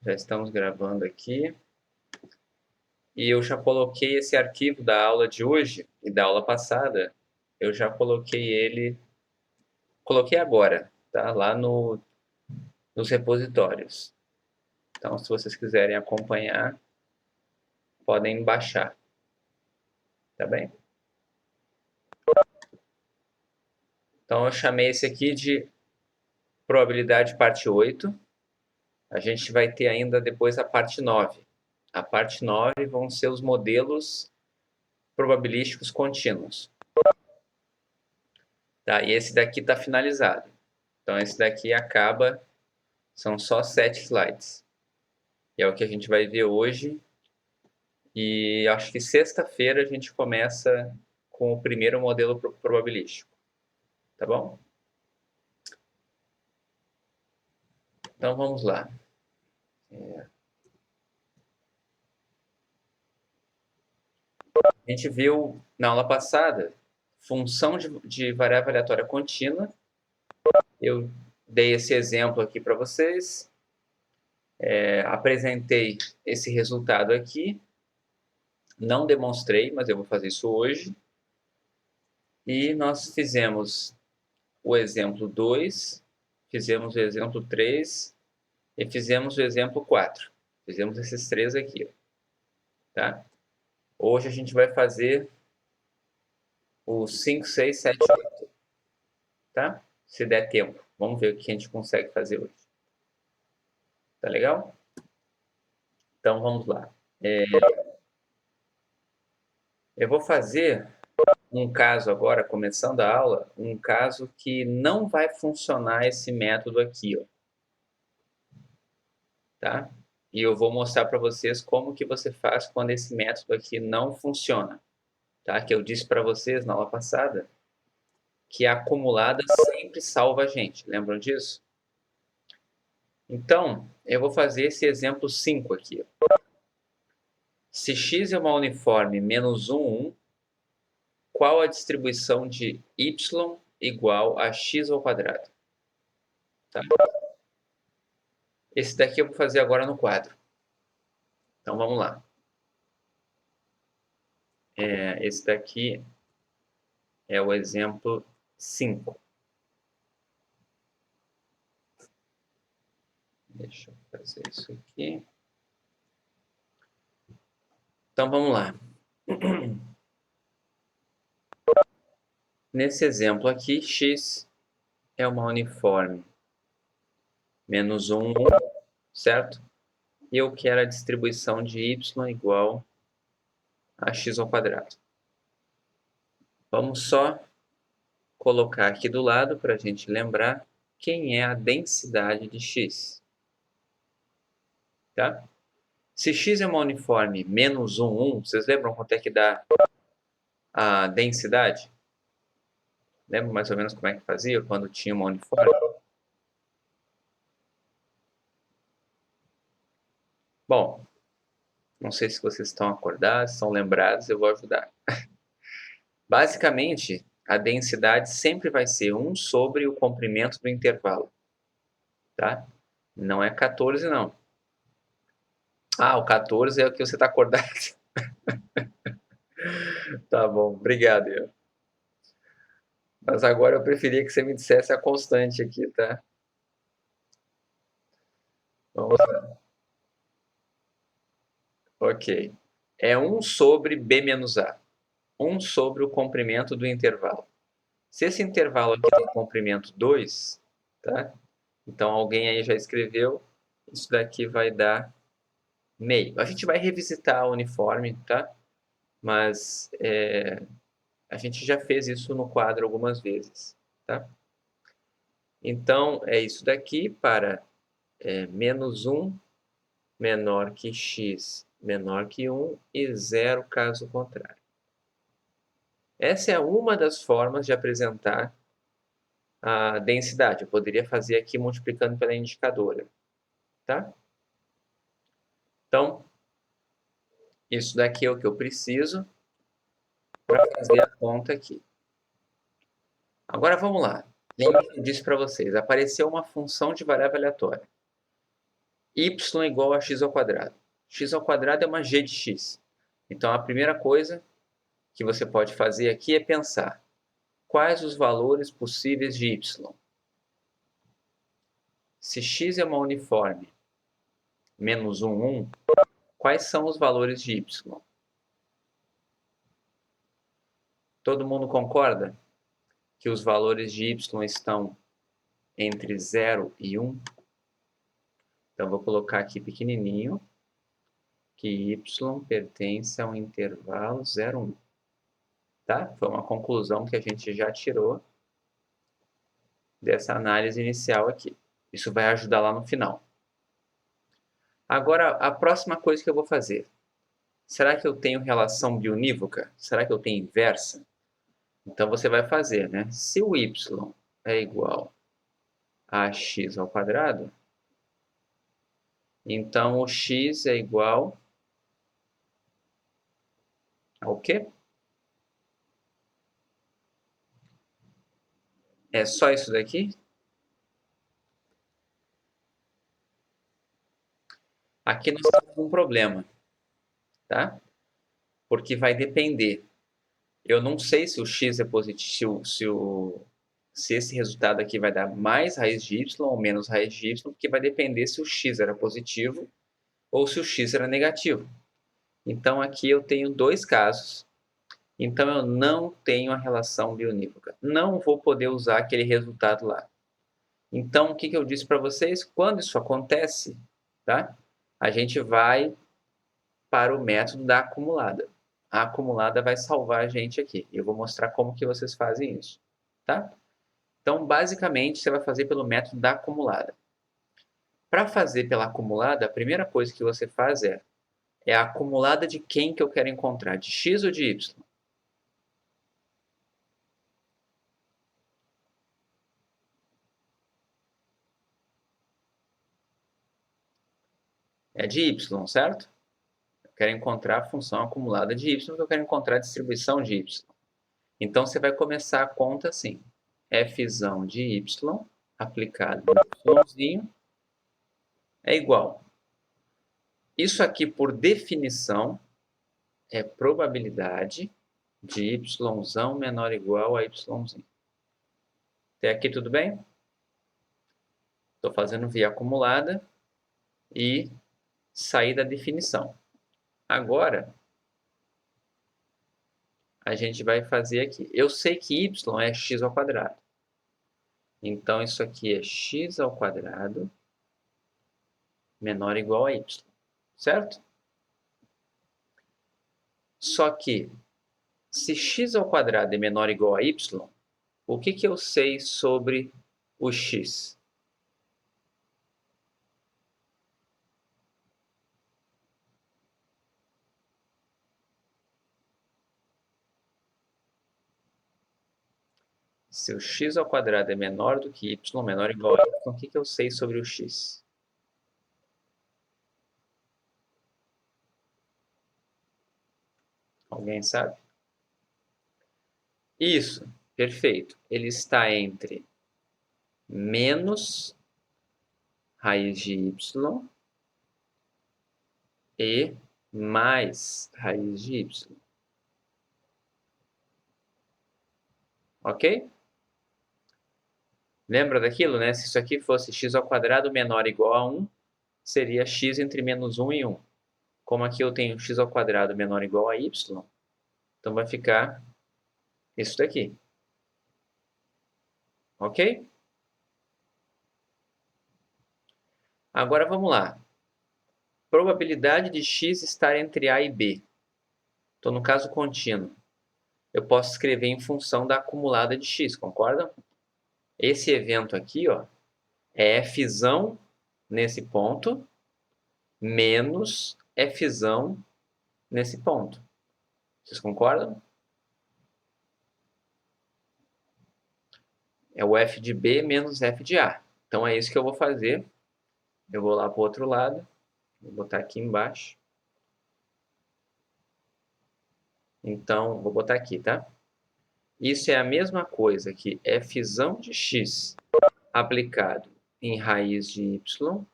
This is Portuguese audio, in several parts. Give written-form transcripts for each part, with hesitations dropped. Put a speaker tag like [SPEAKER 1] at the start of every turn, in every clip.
[SPEAKER 1] Já estamos gravando aqui. E eu já coloquei esse arquivo da aula de hoje e da aula passada. Eu já coloquei ele, coloquei agora, tá? Lá nos repositórios. Então, se vocês quiserem acompanhar, podem baixar, tá bem? Então, eu chamei esse aqui de probabilidade parte 8. A gente vai ter ainda depois a parte 9. A parte 9 vão ser os modelos probabilísticos contínuos. Tá? E esse daqui está finalizado. Então, esse daqui acaba, são só 7 slides. E é o que a gente vai ver hoje. E acho que sexta-feira a gente começa com o primeiro modelo probabilístico. Tá bom? Então, vamos lá. A gente viu na aula passada função de variável aleatória contínua. Eu dei esse exemplo aqui para vocês. Apresentei esse resultado aqui. Não demonstrei, mas eu vou fazer isso hoje. E nós fizemos o exemplo 2, fizemos o exemplo 3 e fizemos o exemplo 4. Fizemos esses três aqui. Tá? Hoje a gente vai fazer o 5, 6, 7, 8. Tá? Se der tempo. Vamos ver o que a gente consegue fazer hoje. Tá legal? Então vamos lá. Eu vou fazer um caso agora, começando a aula, um caso que não vai funcionar esse método aqui, ó. Tá? E eu vou mostrar para vocês como que você faz quando esse método aqui não funciona. Tá? Que eu disse para vocês na aula passada que a acumulada sempre salva a gente. Lembram disso? Então, eu vou fazer esse exemplo 5 aqui. Se x é uma uniforme menos 1, 1, qual a distribuição de y igual a x ao quadrado? Tá? Esse daqui eu vou fazer agora no quadro. Então, vamos lá. Esse daqui é o exemplo 5. Deixa eu fazer isso aqui. Então, vamos lá. Nesse exemplo aqui, x é uma uniforme menos 1, 1, certo? E eu quero a distribuição de y igual a x ao quadrado. Vamos só colocar aqui do lado para a gente lembrar quem é a densidade de x. Tá? Se x é uma uniforme menos 1, 1, vocês lembram quanto é que dá a densidade? Lembra mais ou menos como é que fazia quando tinha uma uniforme? Bom, não sei se vocês estão acordados, estão lembrados, eu vou ajudar. Basicamente, a densidade sempre vai ser 1 sobre o comprimento do intervalo. Tá? Não é 14, não. Ah, o 14 é o que você está acordado. Tá bom, obrigado, Ian. Mas agora eu preferia que você me dissesse a constante aqui, tá? Vamos lá. Ok. É 1 sobre B menos A. 1 sobre o comprimento do intervalo. Se esse intervalo aqui tem comprimento 2, tá? Então alguém aí já escreveu, isso daqui vai dar meio. A gente vai revisitar o uniforme, tá? Mas a gente já fez isso no quadro algumas vezes, tá? Então, é isso daqui para menos 1 menor que x menor que 1 e 0 caso contrário. Essa é uma das formas de apresentar a densidade. Eu poderia fazer aqui multiplicando pela indicadora. Tá? Então, isso daqui é o que eu preciso para fazer a conta aqui. Agora vamos lá. Lembra que eu disse para vocês, apareceu uma função de variável aleatória. y igual a x ao quadrado. X ao quadrado é uma g de x. Então, a primeira coisa que você pode fazer aqui é pensar quais os valores possíveis de y. Se x é uma uniforme menos 1, 1, quais são os valores de y? Todo mundo concorda que os valores de y estão entre 0 e 1? Então, vou colocar aqui pequenininho que y pertence a um intervalo 0, 1. Tá? Foi uma conclusão que a gente já tirou dessa análise inicial aqui. Isso vai ajudar lá no final. Agora, a próxima coisa que eu vou fazer. Será que eu tenho relação biunívoca? Será que eu tenho inversa? Então, você vai fazer, né? Se o y é igual a x ao quadrado, então o x é igual ao quê? É só isso daqui? Aqui nós temos um problema, tá? Porque vai depender. Eu não sei se o x é positivo, se esse resultado aqui vai dar mais raiz de y ou menos raiz de y, porque vai depender se o x era positivo ou se o x era negativo. Então, aqui eu tenho dois casos. Então, eu não tenho a relação biunívoca. Não vou poder usar aquele resultado lá. Então, o que eu disse para vocês? Quando isso acontece, tá? A gente vai para o método da acumulada. A acumulada vai salvar a gente aqui. Eu vou mostrar como que vocês fazem isso, tá? Então, basicamente, você vai fazer pelo método da acumulada. Para fazer pela acumulada, a primeira coisa que você faz é a acumulada de quem que eu quero encontrar, de x ou de y? É de y, certo? Eu quero encontrar a função acumulada de y, porque eu quero encontrar a distribuição de y. Então, você vai começar a conta assim. f de y aplicado no y é igual. Isso aqui, por definição, é probabilidade de y menor ou igual a y. Até aqui tudo bem? Estou fazendo via acumulada e sair da definição. Agora, a gente vai fazer aqui. Eu sei que y é x ao quadrado. Então, isso aqui é x ao quadrado menor ou igual a y. Certo? Só que, se x ao quadrado é menor ou igual a y, o que eu sei sobre o x? Se o x ao quadrado é menor do que y, menor ou igual a y, o que eu sei sobre o x? Alguém sabe? Isso, perfeito. Ele está entre menos raiz de y e mais raiz de y. Ok? Lembra daquilo, né? Se isso aqui fosse x ao quadrado menor ou igual a 1, seria x entre menos 1 e 1. Como aqui eu tenho x ao quadrado menor ou igual a y, então vai ficar isso daqui. Ok? Agora vamos lá. Probabilidade de x estar entre A e B. Então, no caso contínuo, eu posso escrever em função da acumulada de x, concordam? Esse evento aqui, ó, é f nesse ponto menos f nesse ponto. Vocês concordam? É o f de B menos f de A. Então, é isso que eu vou fazer. Eu vou lá para o outro lado. Vou botar aqui embaixo. Então, vou botar aqui, tá? Isso é a mesma coisa que f de x aplicado em raiz de y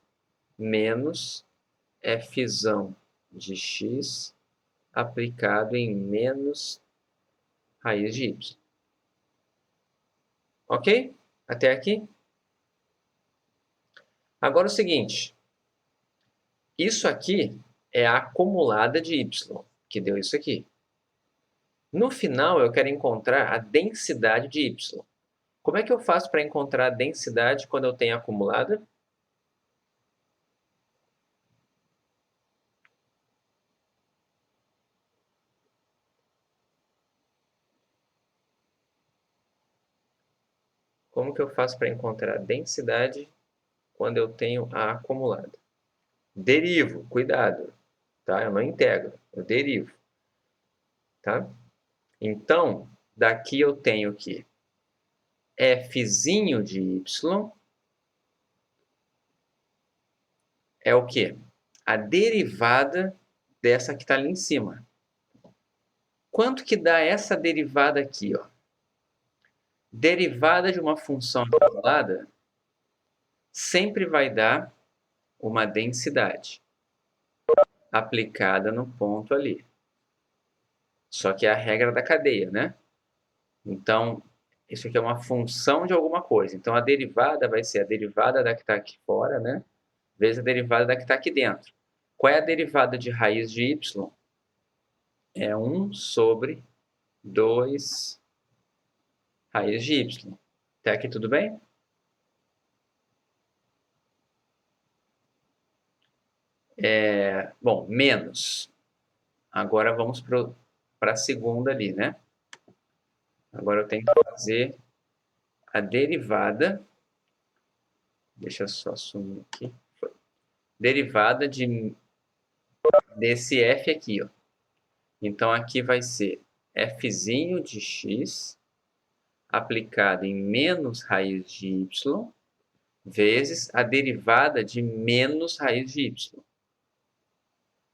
[SPEAKER 1] menos fzão de x aplicado em menos raiz de y. Ok? Até aqui? Agora o seguinte, isso aqui é a acumulada de y, que deu isso aqui. No final, eu quero encontrar a densidade de y. Como é que eu faço para encontrar a densidade quando eu tenho acumulada? Como que eu faço para encontrar a densidade quando eu tenho a acumulada? Derivo, cuidado, tá? Eu não integro, eu derivo, tá? Então, daqui eu tenho que fzinho de y é o quê? A derivada dessa que está ali em cima. Quanto que dá essa derivada aqui, ó? Derivada de uma função acumulada sempre vai dar uma densidade aplicada no ponto ali. Só que é a regra da cadeia, né? Então, isso aqui é uma função de alguma coisa. Então, a derivada vai ser a derivada da que está aqui fora, né? Vezes a derivada da que está aqui dentro. Qual é a derivada de raiz de y? É 1 sobre 2 raiz de y. Até aqui tudo bem? Bom, menos. Agora vamos para a segunda ali, né? Agora eu tenho que fazer a derivada. Deixa eu só sumir aqui. Derivada desse f aqui, ó. Então, aqui vai ser fzinho de x aplicado em menos raiz de y vezes a derivada de menos raiz de y.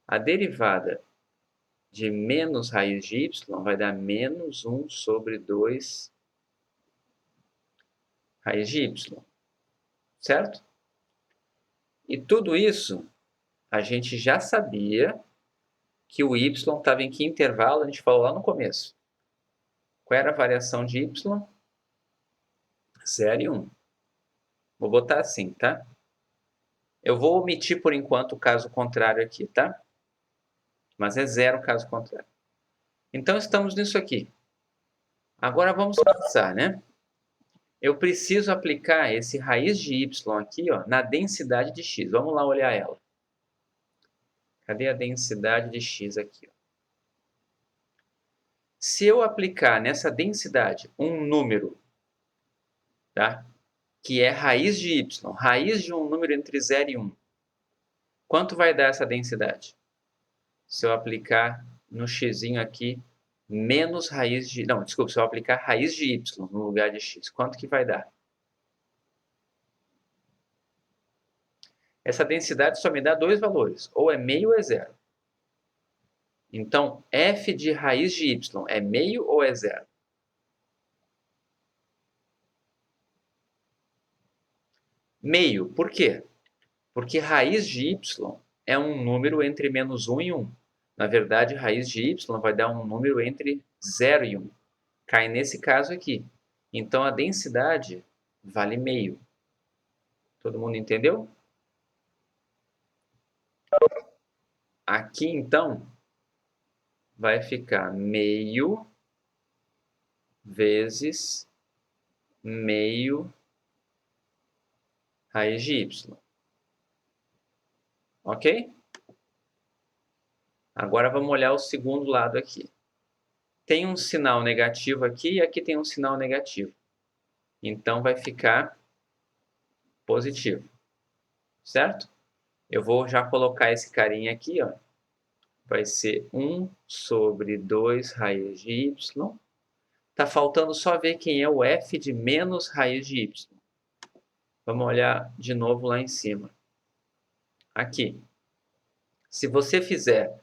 [SPEAKER 1] A derivada de menos raiz de y vai dar menos 1 sobre 2 raiz de y. Certo? E tudo isso a gente já sabia que o y estava em que intervalo? A gente falou lá no começo. Qual era a variação de y? 0 e 1. Vou botar assim, tá? Eu vou omitir por enquanto o caso contrário aqui, tá? Mas é 0 caso contrário. Então, estamos nisso aqui. Agora, vamos pensar, né? Eu preciso aplicar esse raiz de y aqui, ó, na densidade de x. Vamos lá olhar ela. Cadê a densidade de x aqui? Ó? Se eu aplicar nessa densidade um número, tá? Que é raiz de y, raiz de um número entre 0 e 1, quanto vai dar essa densidade? Se eu aplicar no x aqui menos raiz de... Não, desculpa, se eu aplicar raiz de y no lugar de x, quanto que vai dar? Essa densidade só me dá dois valores, ou é meio ou é zero. Então, f de raiz de y é meio ou é zero? Meio, por quê? Porque raiz de y é um número entre menos 1 e 1. Na verdade, raiz de y vai dar um número entre 0 e 1. Cai nesse caso aqui. Então, a densidade vale meio. Todo mundo entendeu? Aqui, então, vai ficar meio vezes meio raiz de y. Ok? Agora vamos olhar o segundo lado aqui. Tem um sinal negativo aqui e aqui tem um sinal negativo. Então vai ficar positivo. Certo? Eu vou já colocar esse carinha aqui, ó. Vai ser 1 sobre 2 raiz de y. Tá faltando só ver quem é o f de menos raiz de y. Vamos olhar de novo lá em cima. Aqui. Se você fizer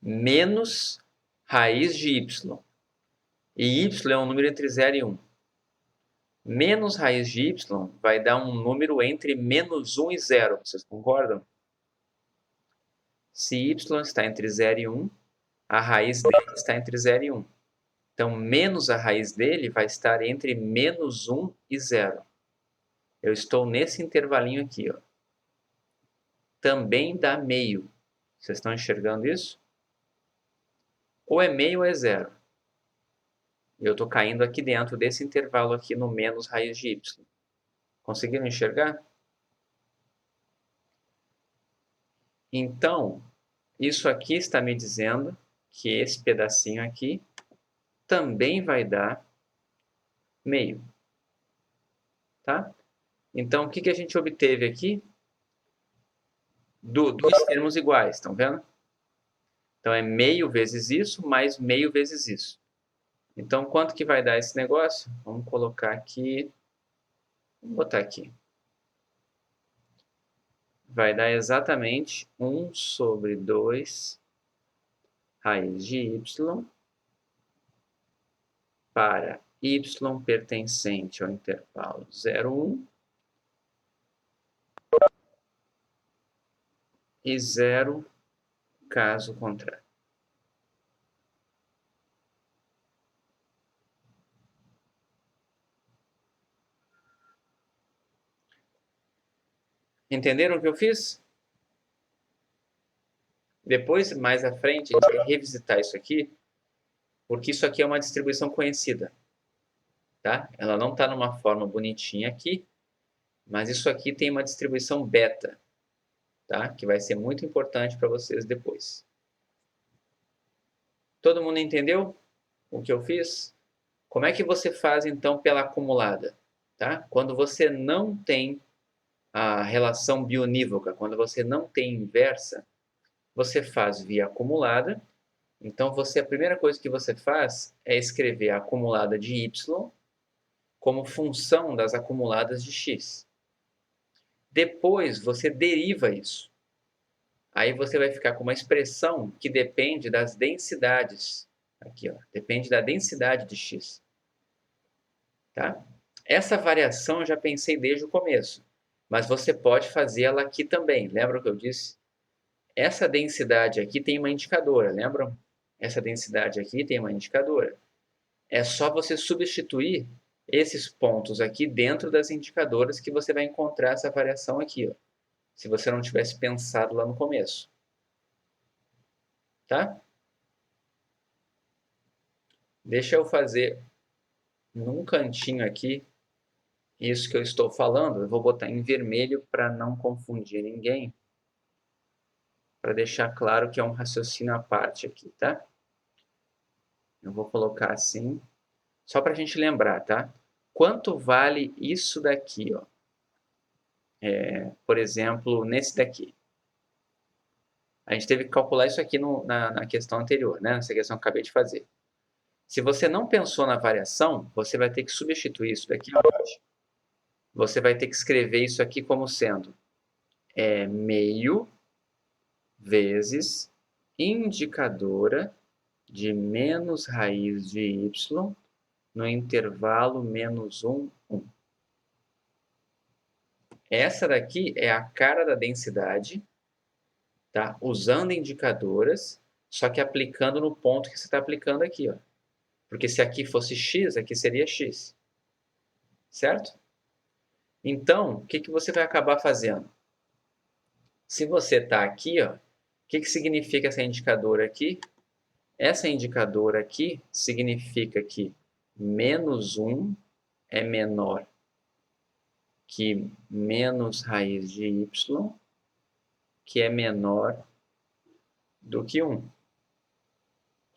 [SPEAKER 1] menos raiz de y, e y é um número entre 0 e 1, menos raiz de y vai dar um número entre menos 1 e 0. Vocês concordam? Se y está entre 0 e 1, a raiz dele está entre 0 e 1. Então, menos a raiz dele vai estar entre menos 1 e 0. Eu estou nesse intervalinho aqui, ó. Também dá meio. Vocês estão enxergando isso? Ou é meio ou é 0. Eu estou caindo aqui dentro desse intervalo aqui no menos raiz de y. Conseguiram enxergar? Então, isso aqui está me dizendo que esse pedacinho aqui também vai dar meio. Tá? Então, o que a gente obteve aqui? Dois termos iguais, estão vendo? Então, é meio vezes isso, mais meio vezes isso. Então, quanto que vai dar esse negócio? Vamos colocar aqui. Vamos botar aqui. Vai dar exatamente 1 sobre 2 raiz de y para y pertencente ao intervalo 0, 1 e 0 caso contrário. Entenderam o que eu fiz? Depois, mais à frente, a gente vai revisitar isso aqui, porque isso aqui é uma distribuição conhecida. Tá? Ela não está numa forma bonitinha aqui, mas isso aqui tem uma distribuição beta, tá? Que vai ser muito importante para vocês depois. Todo mundo entendeu o que eu fiz? Como é que você faz, então, pela acumulada? Tá? Quando você não tem a relação bionívoca, quando você não tem inversa, você faz via acumulada. Então, a primeira coisa que você faz é escrever a acumulada de y como função das acumuladas de x. Depois, você deriva isso. Aí você vai ficar com uma expressão que depende das densidades. Aqui, ó, depende da densidade de x. Tá? Essa variação eu já pensei desde o começo, mas você pode fazer ela aqui também. Lembra o que eu disse? Essa densidade aqui tem uma indicadora, lembram? Essa densidade aqui tem uma indicadora. É só você substituir esses pontos aqui dentro das indicadoras que você vai encontrar essa variação aqui, ó, se você não tivesse pensado lá no começo. Tá? Deixa eu fazer num cantinho aqui isso que eu estou falando. Eu vou botar em vermelho para não confundir ninguém, para deixar claro que é um raciocínio à parte aqui, tá? Eu vou colocar assim, só para a gente lembrar, tá? Quanto vale isso daqui, ó? Por exemplo, nesse daqui. A gente teve que calcular isso aqui na questão anterior, né? Nessa questão que eu acabei de fazer. Se você não pensou na variação, você vai ter que substituir isso daqui abaixo. Você vai ter que escrever isso aqui como sendo meio vezes indicadora de menos raiz de y no intervalo menos 1, 1. Essa daqui é a cara da densidade, tá? Usando indicadoras, só que aplicando no ponto que você está aplicando aqui, ó. Porque se aqui fosse x, aqui seria x. Certo? Então, o que você vai acabar fazendo? Se você está aqui, ó, o que significa essa indicadora aqui? Essa indicadora aqui significa que menos 1 é menor que menos raiz de y, que é menor do que 1.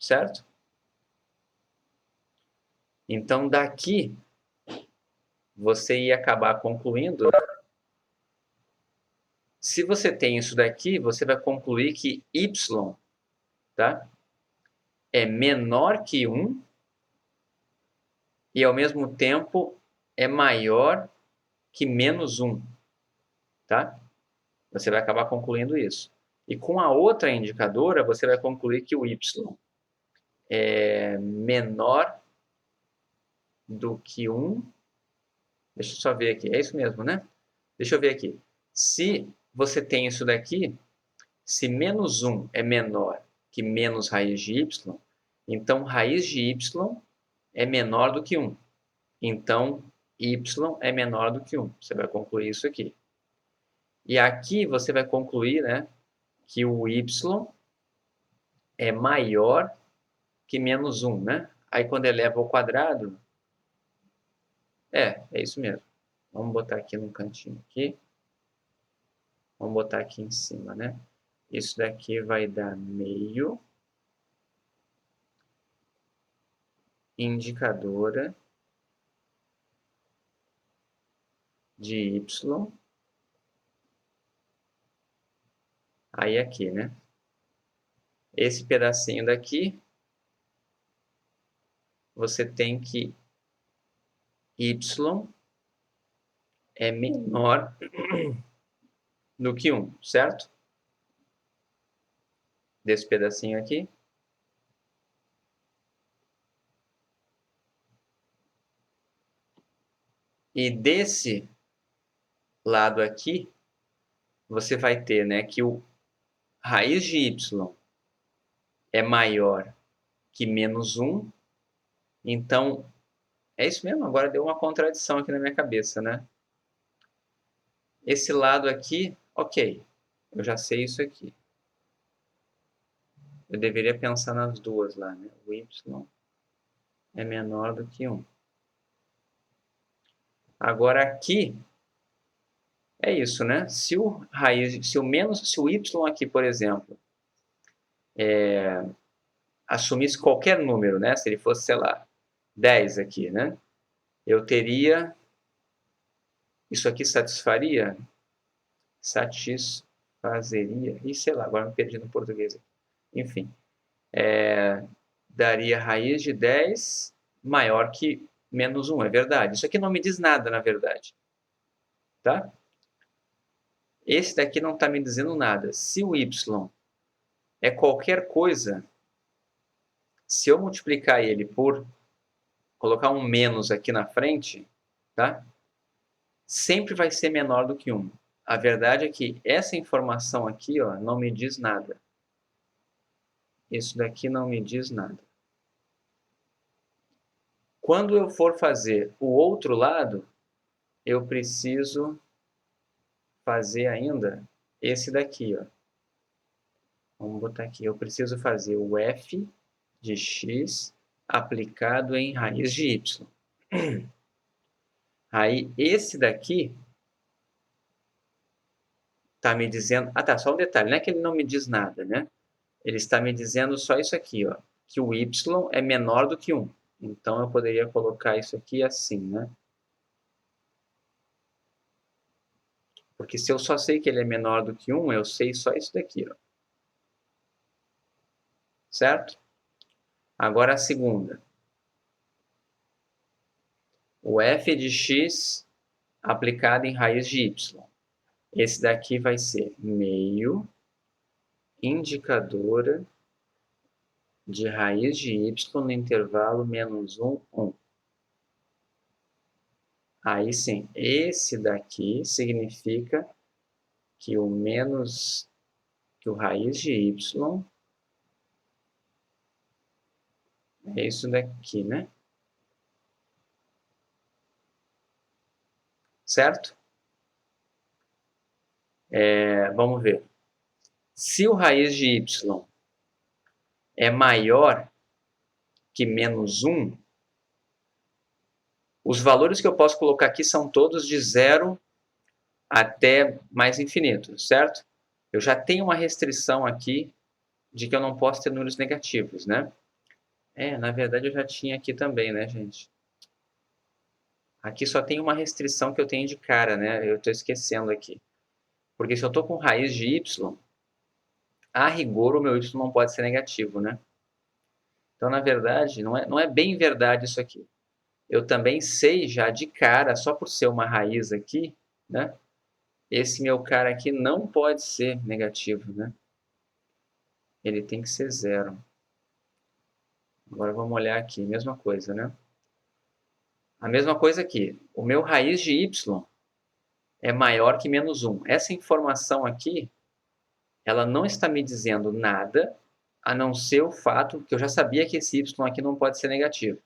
[SPEAKER 1] Certo? Então, daqui, você ia acabar concluindo, né? Se você tem isso daqui, você vai concluir que y, tá, é menor que 1 e, ao mesmo tempo, é maior que menos 1. Tá? Você vai acabar concluindo isso. E com a outra indicadora, você vai concluir que o y é menor do que 1. Deixa eu só ver aqui. É isso mesmo, né? Deixa eu ver aqui. Se você tem isso daqui, Se menos 1 é menor que menos raiz de y, então raiz de y é menor do que 1. Então, y é menor do que 1. Você vai concluir isso aqui. E aqui você vai concluir, né, que o y é maior que menos 1, né? Aí quando eleva ao quadrado, é isso mesmo. Vamos botar aqui num cantinho aqui. Vamos botar aqui em cima, né? Isso daqui vai dar meio indicadora de y. Aí aqui, né? Esse pedacinho daqui, você tem que y é menor do que 1, certo? Desse pedacinho aqui. E desse lado aqui, você vai ter, né, que o raiz de y é maior que menos 1. Então, é isso mesmo, agora deu uma contradição aqui na minha cabeça, né? Esse lado aqui, ok, eu já sei isso aqui. Eu deveria pensar nas duas lá, né? O y é menor do que 1. Agora aqui, é isso, né? Se o y aqui, por exemplo, assumisse qualquer número, né? Se ele fosse, sei lá, 10 aqui, né? Eu teria... Isso aqui satisfaria? Satisfazeria? Ih, sei lá, agora me perdi no português. Enfim, daria raiz de 10 maior que menos 1, é verdade. Isso aqui não me diz nada, na verdade. Tá? Esse daqui não está me dizendo nada. Se o y é qualquer coisa, se eu multiplicar ele por colocar um menos aqui na frente, tá? Sempre vai ser menor do que 1. A verdade é que essa informação aqui, ó, não me diz nada. Isso daqui não me diz nada. Quando eu for fazer o outro lado, eu preciso fazer ainda esse daqui, ó. Vamos botar aqui. Eu preciso fazer o f de x aplicado em raiz de y. Aí, esse daqui está me dizendo... Ah, tá, só um detalhe. Não é que ele não me diz nada, né? Ele está me dizendo só isso aqui, ó. Que o y é menor do que 1. Então, eu poderia colocar isso aqui assim, né? Porque se eu só sei que ele é menor do que 1, eu sei só isso daqui, ó. Certo? Agora a segunda. O f de x aplicado em raiz de y. Esse daqui vai ser meio indicadora de raiz de y no intervalo menos 1, 1. Aí sim, esse daqui significa que o raiz de y é isso daqui, né? Certo? Vamos ver. Se o raiz de y é maior que menos 1, os valores que eu posso colocar aqui são todos de 0 até mais infinito, certo? Eu já tenho uma restrição aqui de que eu não posso ter números negativos, né? Na verdade eu já tinha aqui também, né, gente? Aqui só tem uma restrição que eu tenho de cara, né? Eu estou esquecendo aqui. Porque se eu estou com raiz de y, a rigor o meu y não pode ser negativo, né? Então, na verdade, não é bem verdade isso aqui. Eu também sei já de cara, só por ser uma raiz aqui, né? Esse meu cara aqui não pode ser negativo, né? Ele tem que ser 0. Agora vamos olhar aqui, mesma coisa, né? A mesma coisa aqui. O meu raiz de y é maior que menos 1. Essa informação aqui ela não está me dizendo nada, a não ser o fato que eu já sabia que esse y aqui não pode ser negativo.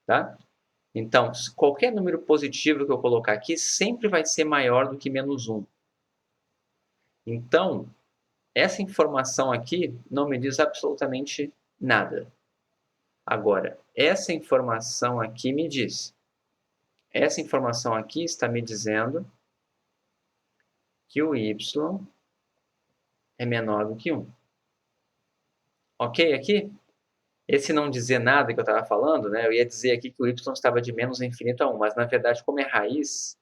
[SPEAKER 1] Tá? Então, qualquer número positivo que eu colocar aqui sempre vai ser maior do que menos 1. Então, essa informação aqui não me diz absolutamente nada. Agora, essa informação aqui me diz. Essa informação aqui está me dizendo que o y é menor do que 1. Ok aqui? Esse não dizer nada que eu estava falando, né, eu ia dizer aqui que o y estava de menos infinito a 1, mas na verdade, como é raiz,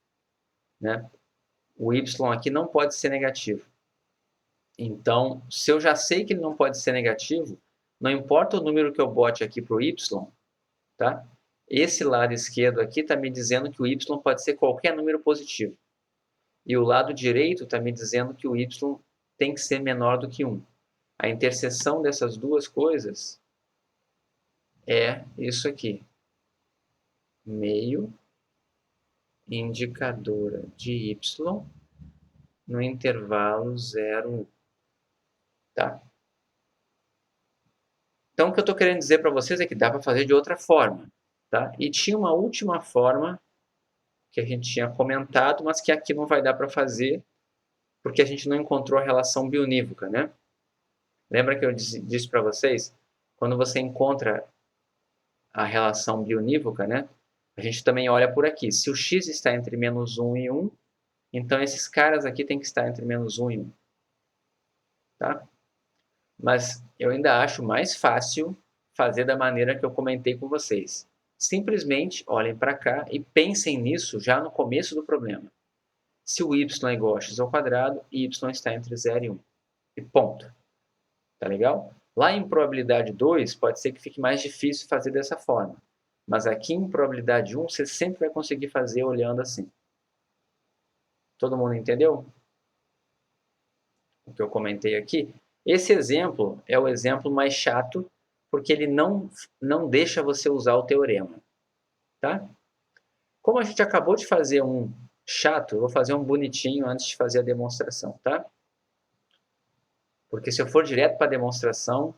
[SPEAKER 1] né, o y aqui não pode ser negativo. Então, se eu já sei que ele não pode ser negativo, não importa o número que eu bote aqui para o y, tá? Esse lado esquerdo aqui está me dizendo que o y pode ser qualquer número positivo. E o lado direito está me dizendo que o y tem que ser menor do que 1. A interseção dessas duas coisas é isso aqui. Meio indicadora de y no intervalo 0, 1. Tá? Então, o que eu estou querendo dizer para vocês é que dá para fazer de outra forma. Tá? E tinha uma última forma que a gente tinha comentado, mas que aqui não vai dar para fazer, porque a gente não encontrou a relação bionívoca, né? Lembra que eu disse para vocês? Quando você encontra a relação bionívoca, né? A gente também olha por aqui. Se o x está entre menos 1 e 1, então esses caras aqui têm que estar entre menos 1 e 1. Tá? Mas eu ainda acho mais fácil fazer da maneira que eu comentei com vocês. Simplesmente olhem para cá e pensem nisso já no começo do problema. Se o y é igual a x ao quadrado, y está entre 0 e 1. E ponto. Tá legal? Lá em probabilidade 2, pode ser que fique mais difícil fazer dessa forma. Mas aqui em probabilidade 1, você sempre vai conseguir fazer olhando assim. Todo mundo entendeu o que eu comentei aqui? Esse exemplo é o exemplo mais chato, porque ele não deixa você usar o teorema. Tá? Como a gente acabou de fazer um chato, eu vou fazer um bonitinho antes de fazer a demonstração. Tá? Porque se eu for direto para a demonstração,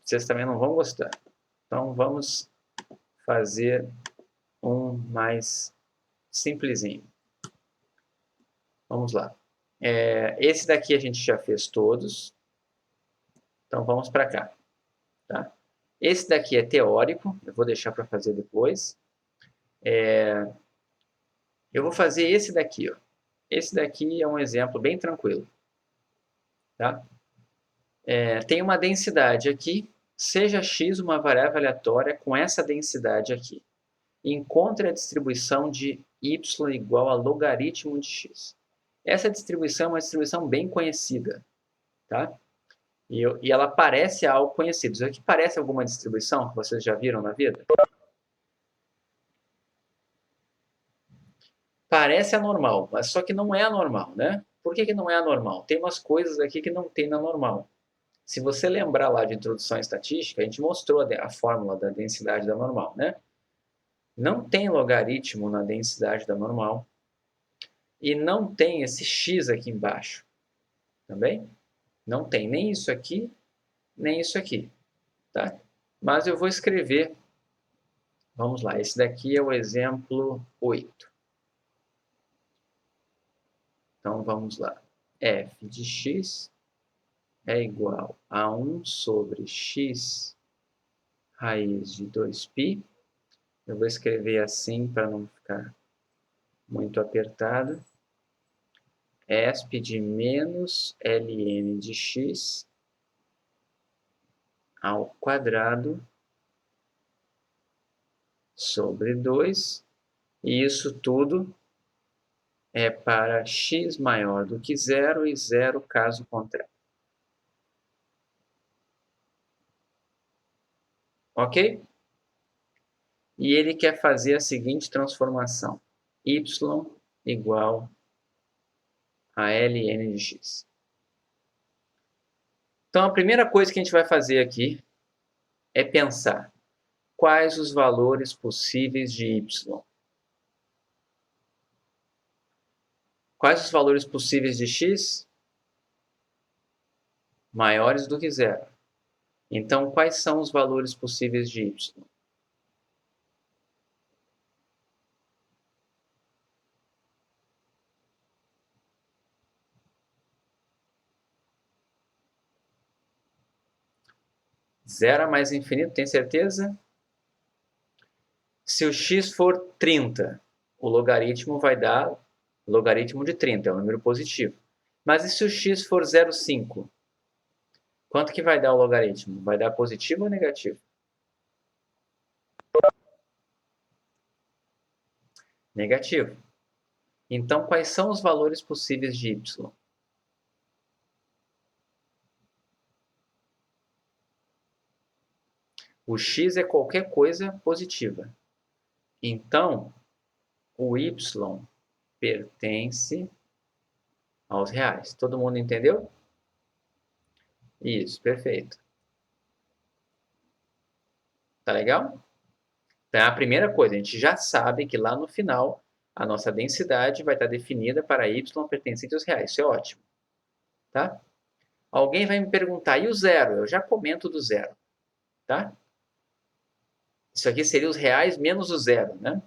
[SPEAKER 1] vocês também não vão gostar. Então, vamos fazer um mais simplesinho. Vamos lá. Esse daqui a gente já fez todos. Então, vamos para cá. Tá? Esse daqui é teórico. Eu vou deixar para fazer depois. Eu vou fazer esse daqui. Ó. Esse daqui é um exemplo bem tranquilo. Tá? Tem uma densidade aqui. Seja x uma variável aleatória com essa densidade aqui. Encontre a distribuição de y igual a logaritmo de x. Essa distribuição é uma distribuição bem conhecida. Tá? E ela parece algo conhecido. Isso aqui parece alguma distribuição que vocês já viram na vida? Parece anormal, mas só que não é anormal, né? Por que não é anormal? Tem umas coisas aqui que não tem na normal. Se você lembrar lá de introdução à estatística, a gente mostrou a fórmula da densidade da normal, né? Não tem logaritmo na densidade da normal. E não tem esse x aqui embaixo. Também? Não tem nem isso aqui, nem isso aqui. Tá? Mas eu vou escrever. Vamos lá, esse daqui é o exemplo 8. Então, vamos lá. F de x é igual a 1 sobre x raiz de 2π. Eu vou escrever assim para não ficar muito apertado. ESP de menos ln de x ao quadrado sobre 2. E isso tudo é para x maior do que 0 e 0 caso contrário. Ok? E ele quer fazer a seguinte transformação. Y igual a ln de x. Então, a primeira coisa que a gente vai fazer aqui é pensar quais os valores possíveis de y. Quais os valores possíveis de x? maiores do que zero. Então, quais são os valores possíveis de y? Zero mais infinito, tem certeza? Se o x for 30, o logaritmo vai dar logaritmo de 30, é um número positivo. Mas e se o x for 0,5? Quanto que vai dar o logaritmo? Vai dar positivo ou negativo? Negativo. Então, quais são os valores possíveis de y? O x é qualquer coisa positiva. Então, o y pertence aos reais. Todo mundo entendeu? Isso, perfeito. Tá legal? Então, a primeira coisa, a gente já sabe que lá no final a nossa densidade vai estar definida para y pertencente aos reais. Isso é ótimo. Tá? Alguém vai me perguntar, e o zero? Eu já comento do zero. Tá? Isso aqui seria os reais menos o zero, né?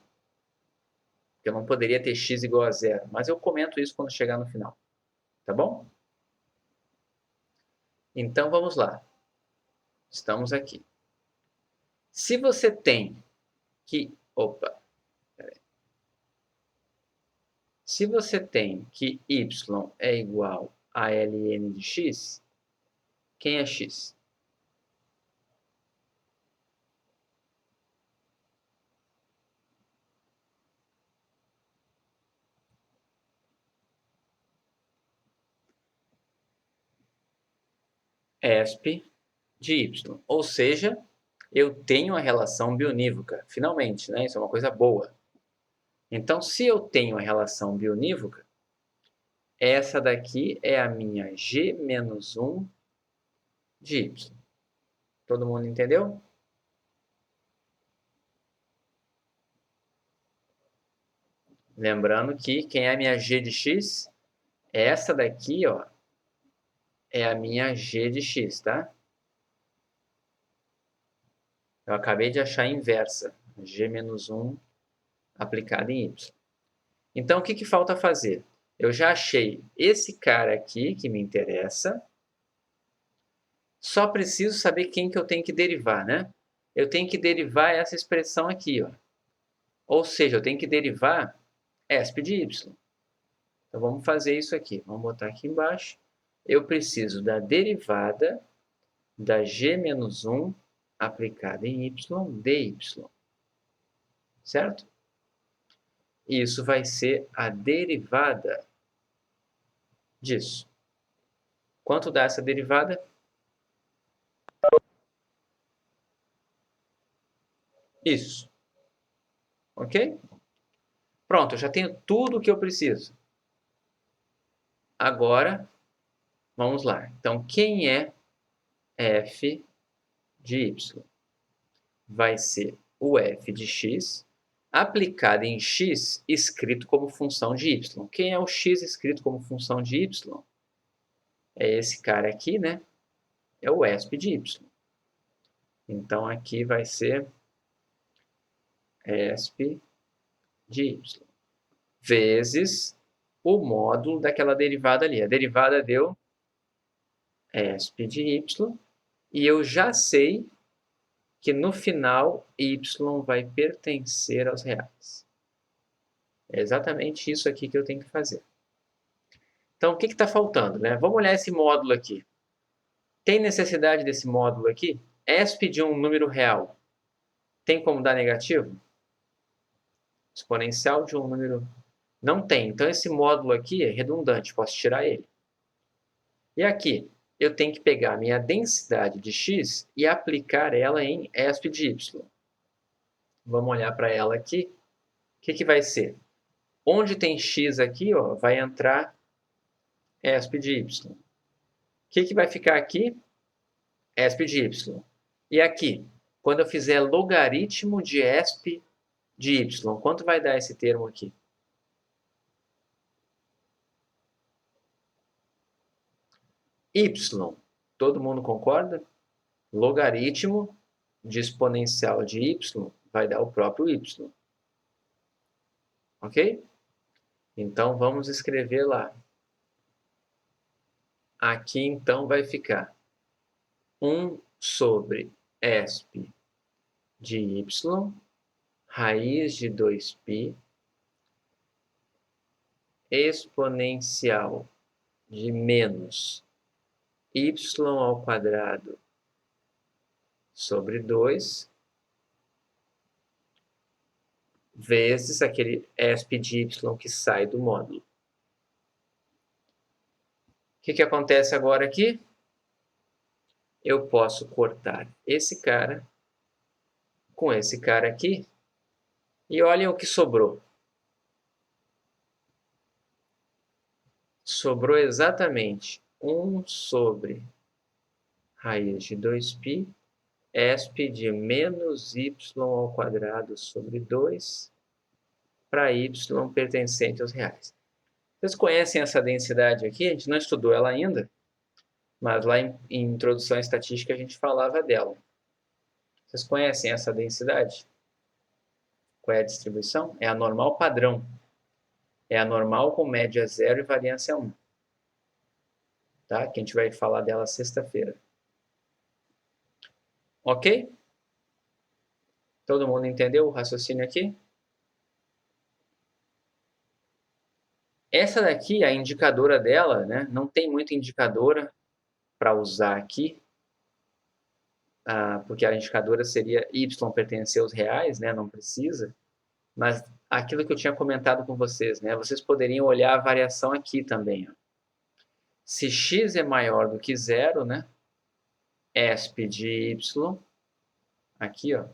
[SPEAKER 1] Eu não poderia ter x igual a zero, mas eu comento isso quando chegar no final. Tá bom? Então, vamos lá. Estamos aqui. Se você tem que... Opa! Se você tem que y é igual a ln de x, quem é x? Esp de y. Ou seja, eu tenho a relação bionívoca, finalmente, né? Isso é uma coisa boa. Então, se eu tenho a relação bionívoca, essa daqui é a minha g menos 1 de y. Todo mundo entendeu? Lembrando que quem é a minha g de x? Essa daqui, ó, é a minha g de x, tá? Eu acabei de achar a inversa, g menos 1 aplicada em y. Então, o que falta fazer? Eu já achei esse cara aqui que me interessa. Só preciso saber quem que eu tenho que derivar, né? Eu tenho que derivar essa expressão aqui, ó. Ou seja, eu tenho que derivar esp de y. Então, vamos fazer isso aqui. Vamos botar aqui embaixo. Eu preciso da derivada da g menos 1 aplicada em y dy. Certo? Isso vai ser a derivada disso. Quanto dá essa derivada? Isso. Ok? Pronto, eu já tenho tudo o que eu preciso. Agora, vamos lá. Então, quem é f de y? Vai ser o f de x aplicado em x escrito como função de y. Quem é o x escrito como função de y? É esse cara aqui, né? É o esp de y. Então, aqui vai ser esp de y vezes o módulo daquela derivada ali. A derivada deu esp de y e eu já sei que no final y vai pertencer aos reais. É exatamente isso aqui que eu tenho que fazer. Então, o que está faltando, né? Vamos olhar esse módulo aqui. Tem necessidade desse módulo aqui? Esp de um número real. Tem como dar negativo? Exponencial de um número... Não tem. Então, esse módulo aqui é redundante. Posso tirar ele. E aqui, eu tenho que pegar a minha densidade de x e aplicar ela em esp de y. Vamos olhar para ela aqui. O que vai ser? Onde tem x aqui, ó, vai entrar esp de y. O que vai ficar aqui? Esp de y. E aqui, quando eu fizer logaritmo de esp de y, quanto vai dar esse termo aqui? Y Todo mundo concorda? Logaritmo de exponencial de y vai dar o próprio y. Ok? Então, vamos escrever lá. Aqui, então, vai ficar 1 sobre esp de y, raiz de 2π, exponencial de menos y ao quadrado sobre 2, vezes aquele esp de y que sai do módulo. O que acontece agora aqui? Eu posso cortar esse cara com esse cara aqui, e olhem o que sobrou. Sobrou exatamente 1 sobre raiz de 2π, esp de menos y ao quadrado sobre 2, para y pertencente aos reais. Vocês conhecem essa densidade aqui? A gente não estudou ela ainda, mas lá em Introdução à Estatística a gente falava dela. Vocês conhecem essa densidade? Qual é a distribuição? É a normal padrão. É a normal com média 0 e variância 1. Tá? Que a gente vai falar dela sexta-feira. Ok? Todo mundo entendeu o raciocínio aqui? Essa daqui, a indicadora dela, né? Não tem muita indicadora para usar aqui, porque a indicadora seria y pertencer aos reais, né? Não precisa. Mas aquilo que eu tinha comentado com vocês, né? Vocês poderiam olhar a variação aqui também. Ó. Se x é maior do que 0, né? Esp de y, aqui, ó.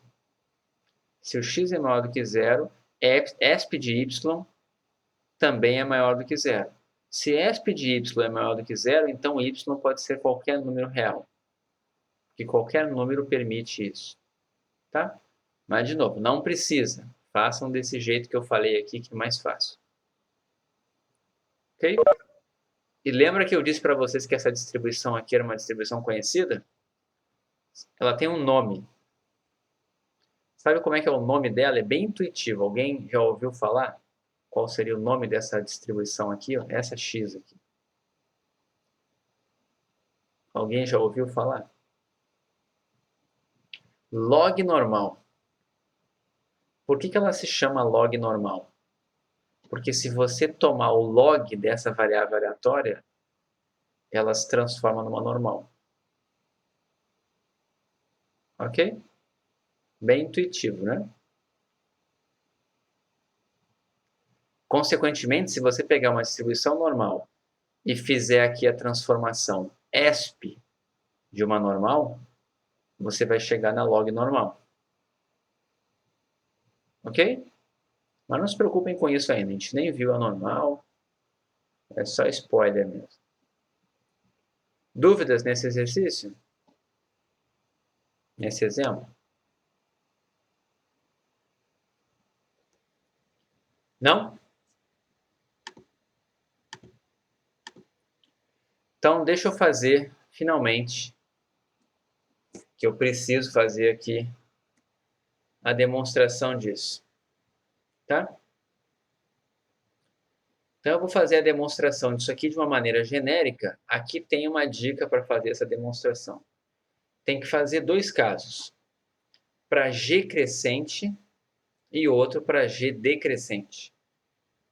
[SPEAKER 1] Se o x é maior do que 0, esp de y também é maior do que 0. Se esp de y é maior do que 0, então y pode ser qualquer número real. Porque qualquer número permite isso. Tá? Mas, de novo, não precisa. Façam desse jeito que eu falei aqui, que é mais fácil. Ok? E lembra que eu disse para vocês que essa distribuição aqui era uma distribuição conhecida? Ela tem um nome. Sabe como é que é o nome dela? É bem intuitivo. Alguém já ouviu falar? Qual seria o nome dessa distribuição aqui? Ó? Essa x aqui. Alguém já ouviu falar? Log normal. Por que ela se chama log normal? Porque se você tomar o log dessa variável aleatória, ela se transforma numa normal. Ok? Bem intuitivo, né? Consequentemente, se você pegar uma distribuição normal e fizer aqui a transformação esp de uma normal, você vai chegar na log normal. Ok? Mas não se preocupem com isso ainda, a gente nem viu a normal, é só spoiler mesmo. Dúvidas nesse exercício? Nesse exemplo? Não? Então, deixa eu fazer, finalmente, que eu preciso fazer aqui a demonstração disso. Tá? Então, eu vou fazer a demonstração disso aqui de uma maneira genérica. Aqui tem uma dica para fazer essa demonstração. Tem que fazer 2 casos. Para g crescente e outro para g decrescente.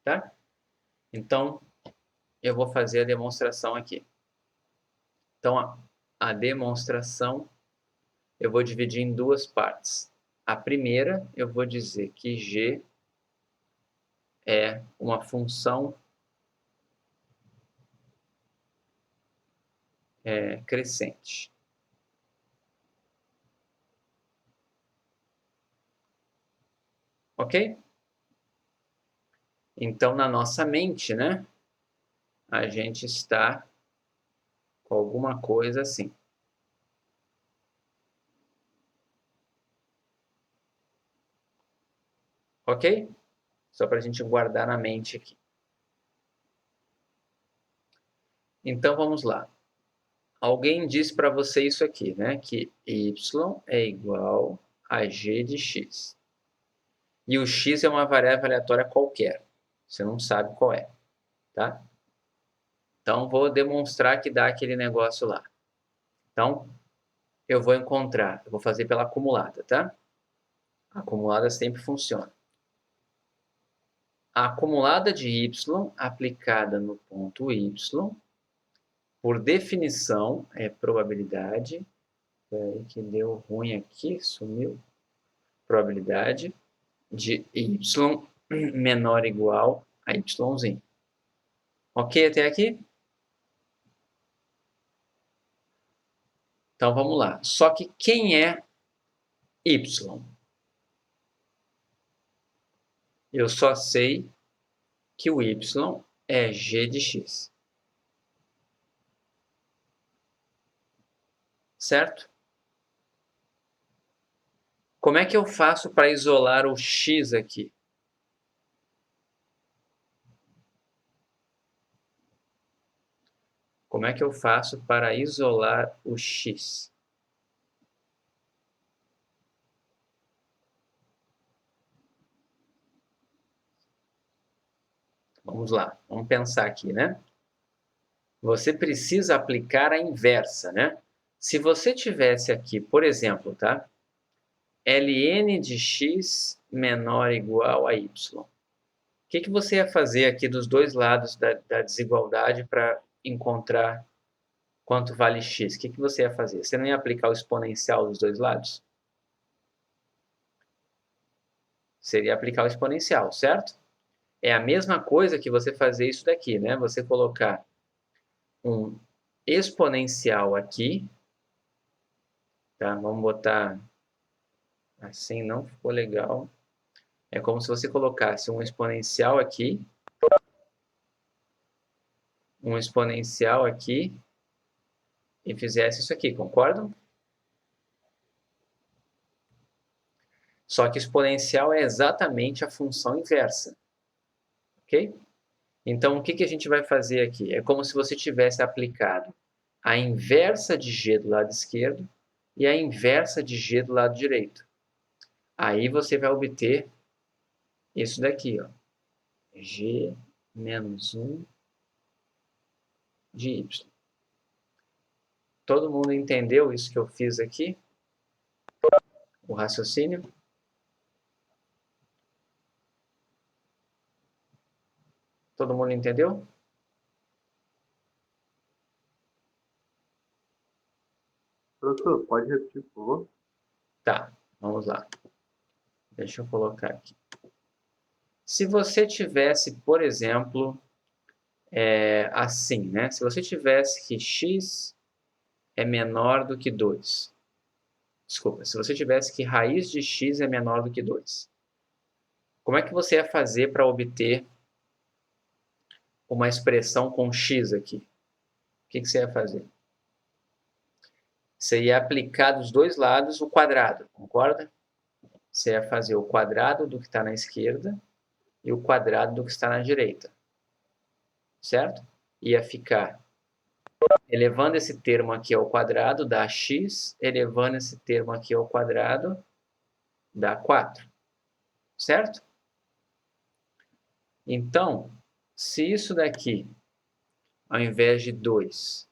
[SPEAKER 1] Tá? Então, eu vou fazer a demonstração aqui. Então, a demonstração eu vou dividir em 2 partes. A primeira, eu vou dizer que g é uma função crescente. Ok? Então, na nossa mente, né, a gente está com alguma coisa assim. Ok? Só para a gente guardar na mente aqui. Então, vamos lá. alguém disse para você isso aqui, né? Que y é igual a g de x. E o x é uma variável aleatória qualquer. Você não sabe qual é, tá? Então, vou demonstrar que dá aquele negócio lá. Então, eu vou fazer pela acumulada, tá? A acumulada sempre funciona. A acumulada de y aplicada no ponto y, por definição, é probabilidade. Peraí que deu ruim aqui, sumiu. Probabilidade de y menor ou igual a yzinho. Ok até aqui? Então vamos lá. Só que quem é y? Eu só sei que o y é g de x. Certo? Como é que eu faço para isolar o x aqui? Como é que eu faço para isolar o x? Vamos lá, vamos pensar aqui, né? Você precisa aplicar a inversa, né? Se você tivesse aqui, por exemplo, tá? ln de x menor ou igual a y. O que você ia fazer aqui dos dois lados da desigualdade para encontrar quanto vale x? O que você ia fazer? Você não ia aplicar o exponencial dos dois lados? Seria aplicar o exponencial, certo? É a mesma coisa que você fazer isso daqui, né? Você colocar um exponencial aqui, tá? Vamos botar assim, não ficou legal. É como se você colocasse um exponencial aqui e fizesse isso aqui, concordam? Só que exponencial é exatamente a função inversa, ok? Então, o que a gente vai fazer aqui? É como se você tivesse aplicado a inversa de g do lado esquerdo e a inversa de g do lado direito. Aí você vai obter isso daqui, ó, g menos 1 de y. Todo mundo entendeu isso que eu fiz aqui? O raciocínio? Todo mundo entendeu?
[SPEAKER 2] Professor, pode repetir, por favor?
[SPEAKER 1] Tá, vamos lá. Deixa eu colocar aqui. Se você tivesse, por exemplo, assim, né? Se você tivesse que x é menor do que 2. Desculpa, se você tivesse que raiz de x é menor do que 2. Como é que você ia fazer para obter uma expressão com x aqui? O que você ia fazer? Você ia aplicar dos dois lados o quadrado, concorda? Você ia fazer o quadrado do que está na esquerda e o quadrado do que está na direita. Certo? Ia ficar elevando esse termo aqui ao quadrado, dá x, elevando esse termo aqui ao quadrado, dá 4. Certo? Então, se isso daqui, ao invés de 2,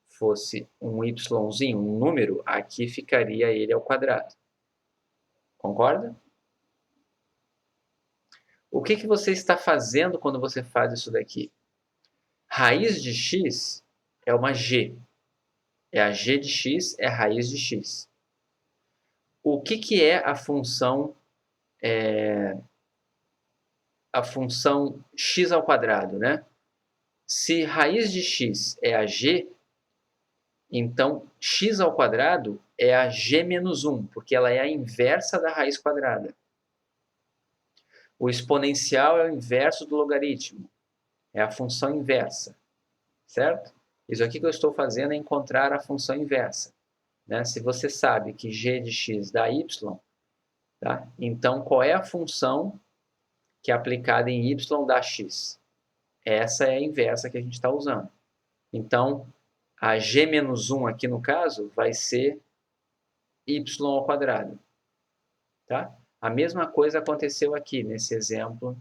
[SPEAKER 1] fosse um yzinho, um número, aqui ficaria ele ao quadrado. Concorda? O que você está fazendo quando você faz isso daqui? Raiz de x é uma g. É a g de x, é a raiz de x. O que é a função x ao quadrado, né? Se raiz de x é a g, então x ao quadrado é a g menos 1, porque ela é a inversa da raiz quadrada. O exponencial é o inverso do logaritmo, é a função inversa, certo? Isso aqui que eu estou fazendo é encontrar a função inversa. Né? Se você sabe que g de x dá y, tá? Então qual é a função que aplicada em y dá x? Essa é a inversa que a gente está usando. Então, A g menos 1 aqui no caso vai ser y ao quadrado. Tá? A mesma coisa aconteceu aqui nesse exemplo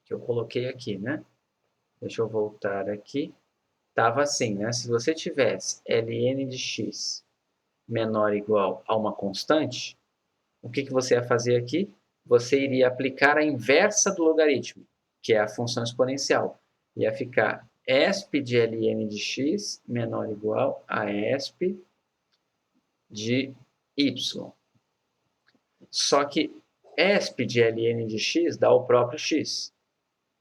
[SPEAKER 1] que eu coloquei aqui, né? Deixa eu voltar aqui. Estava assim, né? Se você tivesse ln de x menor ou igual a uma constante, o que você ia fazer aqui? Você iria aplicar a inversa do logaritmo, que é a função exponencial. Ia ficar esp de ln de x menor ou igual a esp de y. Só que esp de ln de x dá o próprio x.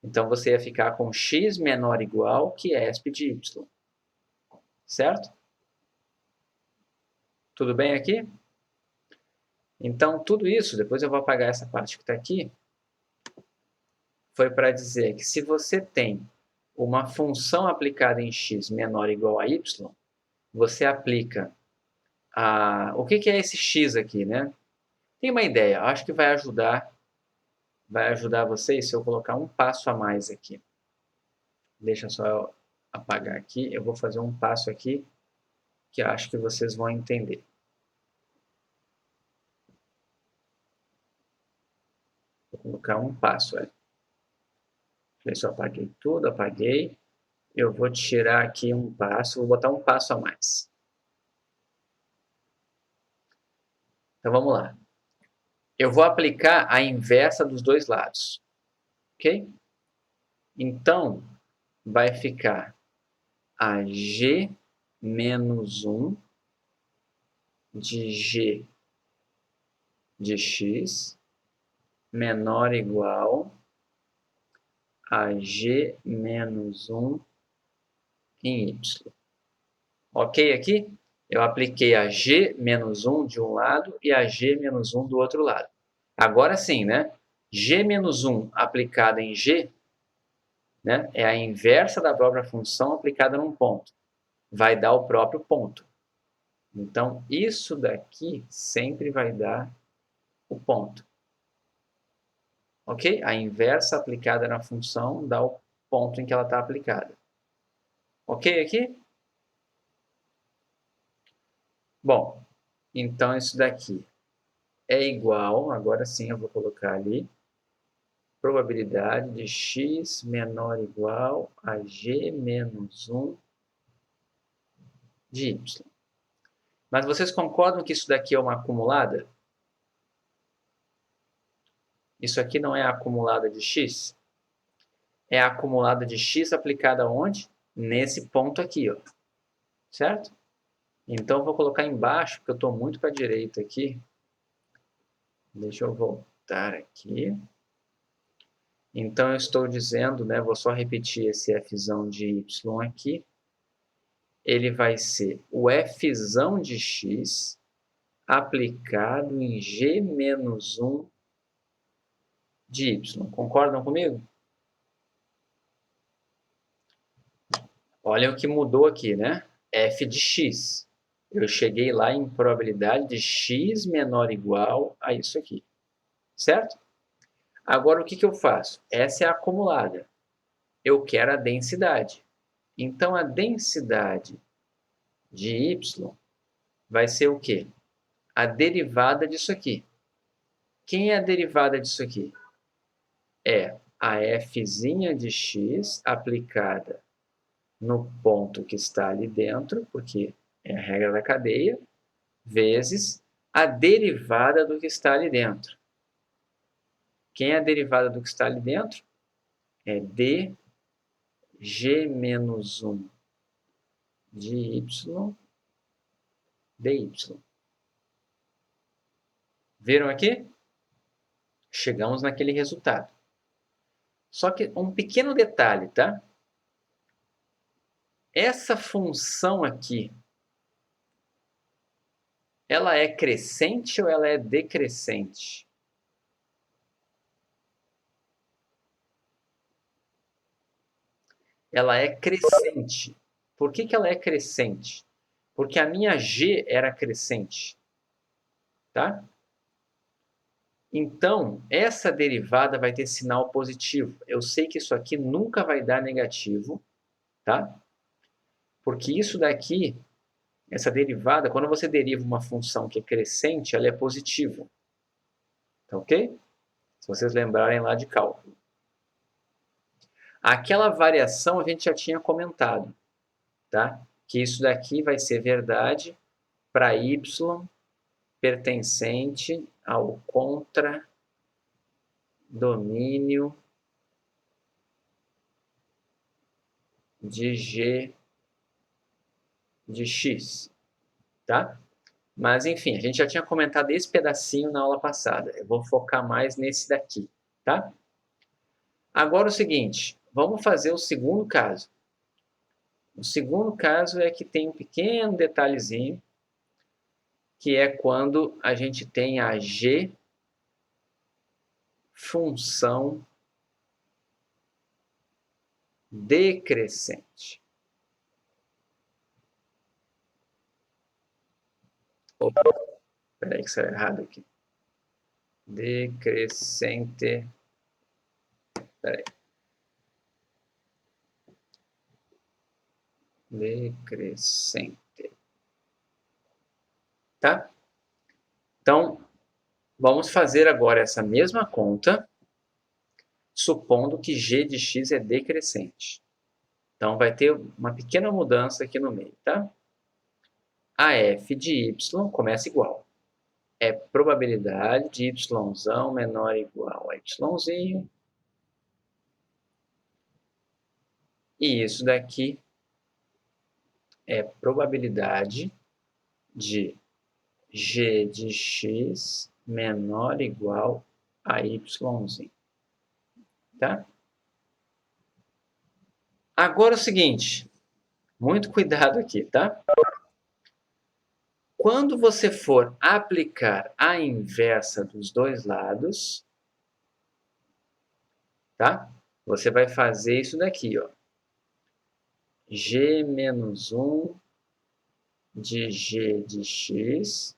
[SPEAKER 1] Então, você ia ficar com x menor ou igual que esp de y. Certo? Tudo bem aqui? Então, tudo isso, depois eu vou apagar essa parte que está aqui, foi para dizer que se você tem uma função aplicada em x menor ou igual a y, você aplica a... O que é esse x aqui, né? Tem uma ideia, acho que vai ajudar vocês se eu colocar um passo a mais aqui. Deixa só eu apagar aqui, eu vou fazer um passo aqui que acho que vocês vão entender. Vou colocar um passo, olha. Deixa eu ver se eu apaguei tudo, apaguei. Eu vou tirar aqui um passo, vou botar um passo a mais. Então vamos lá. Eu vou aplicar a inversa dos dois lados. Ok? Então, vai ficar a g menos 1 de g de x menor ou igual a g menos 1 em y. Ok aqui? Eu apliquei a g menos 1 de um lado e a g menos 1 do outro lado. Agora sim, né? G menos 1 aplicada em g, né, é a inversa da própria função aplicada num ponto. Vai dar o próprio ponto. Então, isso daqui sempre vai dar o ponto. Ok? A inversa aplicada na função dá o ponto em que ela está aplicada. Ok aqui? Bom, então isso daqui é igual, agora sim eu vou colocar ali, probabilidade de x menor ou igual a g menos 1 de y. Mas vocês concordam que isso daqui é uma acumulada? Isso aqui não é a acumulada de x? É a acumulada de x aplicada onde? Nesse ponto aqui, ó. Certo? Então, eu vou colocar embaixo, porque eu estou muito para a direita aqui. Deixa eu voltar aqui. Então, eu estou dizendo, né, vou só repetir esse fzão de y aqui. Ele vai ser o fzão de x aplicado em g menos 1 de y. Concordam comigo? Olha o que mudou aqui, né? F de x. Eu cheguei lá em probabilidade de x menor ou igual a isso aqui. Certo? Agora, o que eu faço? Essa é a acumulada. Eu quero a densidade. Então, a densidade de y vai ser o quê? A derivada disso aqui. Quem é a derivada disso aqui? É a fzinha de x aplicada no ponto que está ali dentro, porque é a regra da cadeia, vezes a derivada do que está ali dentro. Quem é a derivada do que está ali dentro? É dg menos 1 de y dy. Viram aqui? Chegamos naquele resultado. Só que um pequeno detalhe, tá? Essa função aqui, ela é crescente ou ela é decrescente? Ela é crescente. Por que ela é crescente? Porque a minha g era crescente. Tá? Então, essa derivada vai ter sinal positivo. Eu sei que isso aqui nunca vai dar negativo, tá? Porque isso daqui, essa derivada, quando você deriva uma função que é crescente, ela é positiva. Tá ok? Se vocês lembrarem lá de cálculo. Aquela variação a gente já tinha comentado, tá? Que isso daqui vai ser verdade para y pertencente ao contradomínio de G de x, tá? Mas, enfim, a gente já tinha comentado esse pedacinho na aula passada. Eu vou focar mais nesse daqui, tá? Agora o seguinte, vamos fazer o segundo caso. O segundo caso é que tem um pequeno detalhezinho, que é quando a gente tem a G função decrescente. Opa, peraí que saiu errado aqui. Decrescente. Peraí. Decrescente. Tá? Então, vamos fazer agora essa mesma conta, supondo que g de x é decrescente. Então, vai ter uma pequena mudança aqui no meio, tá? A f de y começa igual. É probabilidade de y menor ou igual a yzinho. E isso daqui é probabilidade de g de x menor ou igual a yzinho. Tá? Agora é o seguinte, muito cuidado aqui, tá? Quando você for aplicar a inversa dos dois lados, tá? Você vai fazer isso daqui, ó. G menos 1 de G de x,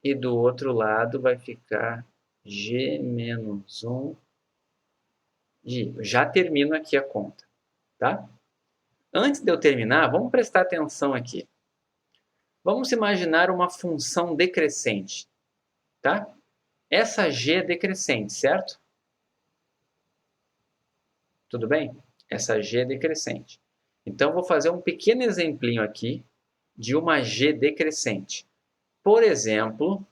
[SPEAKER 1] e do outro lado vai ficar G menos 1 de y. Já termino aqui a conta, tá? Antes de eu terminar, vamos prestar atenção aqui. Vamos imaginar uma função decrescente, tá? Essa G é decrescente, certo? Tudo bem? Essa G é decrescente. Então, vou fazer um pequeno exemplinho aqui de uma G decrescente. Por exemplo,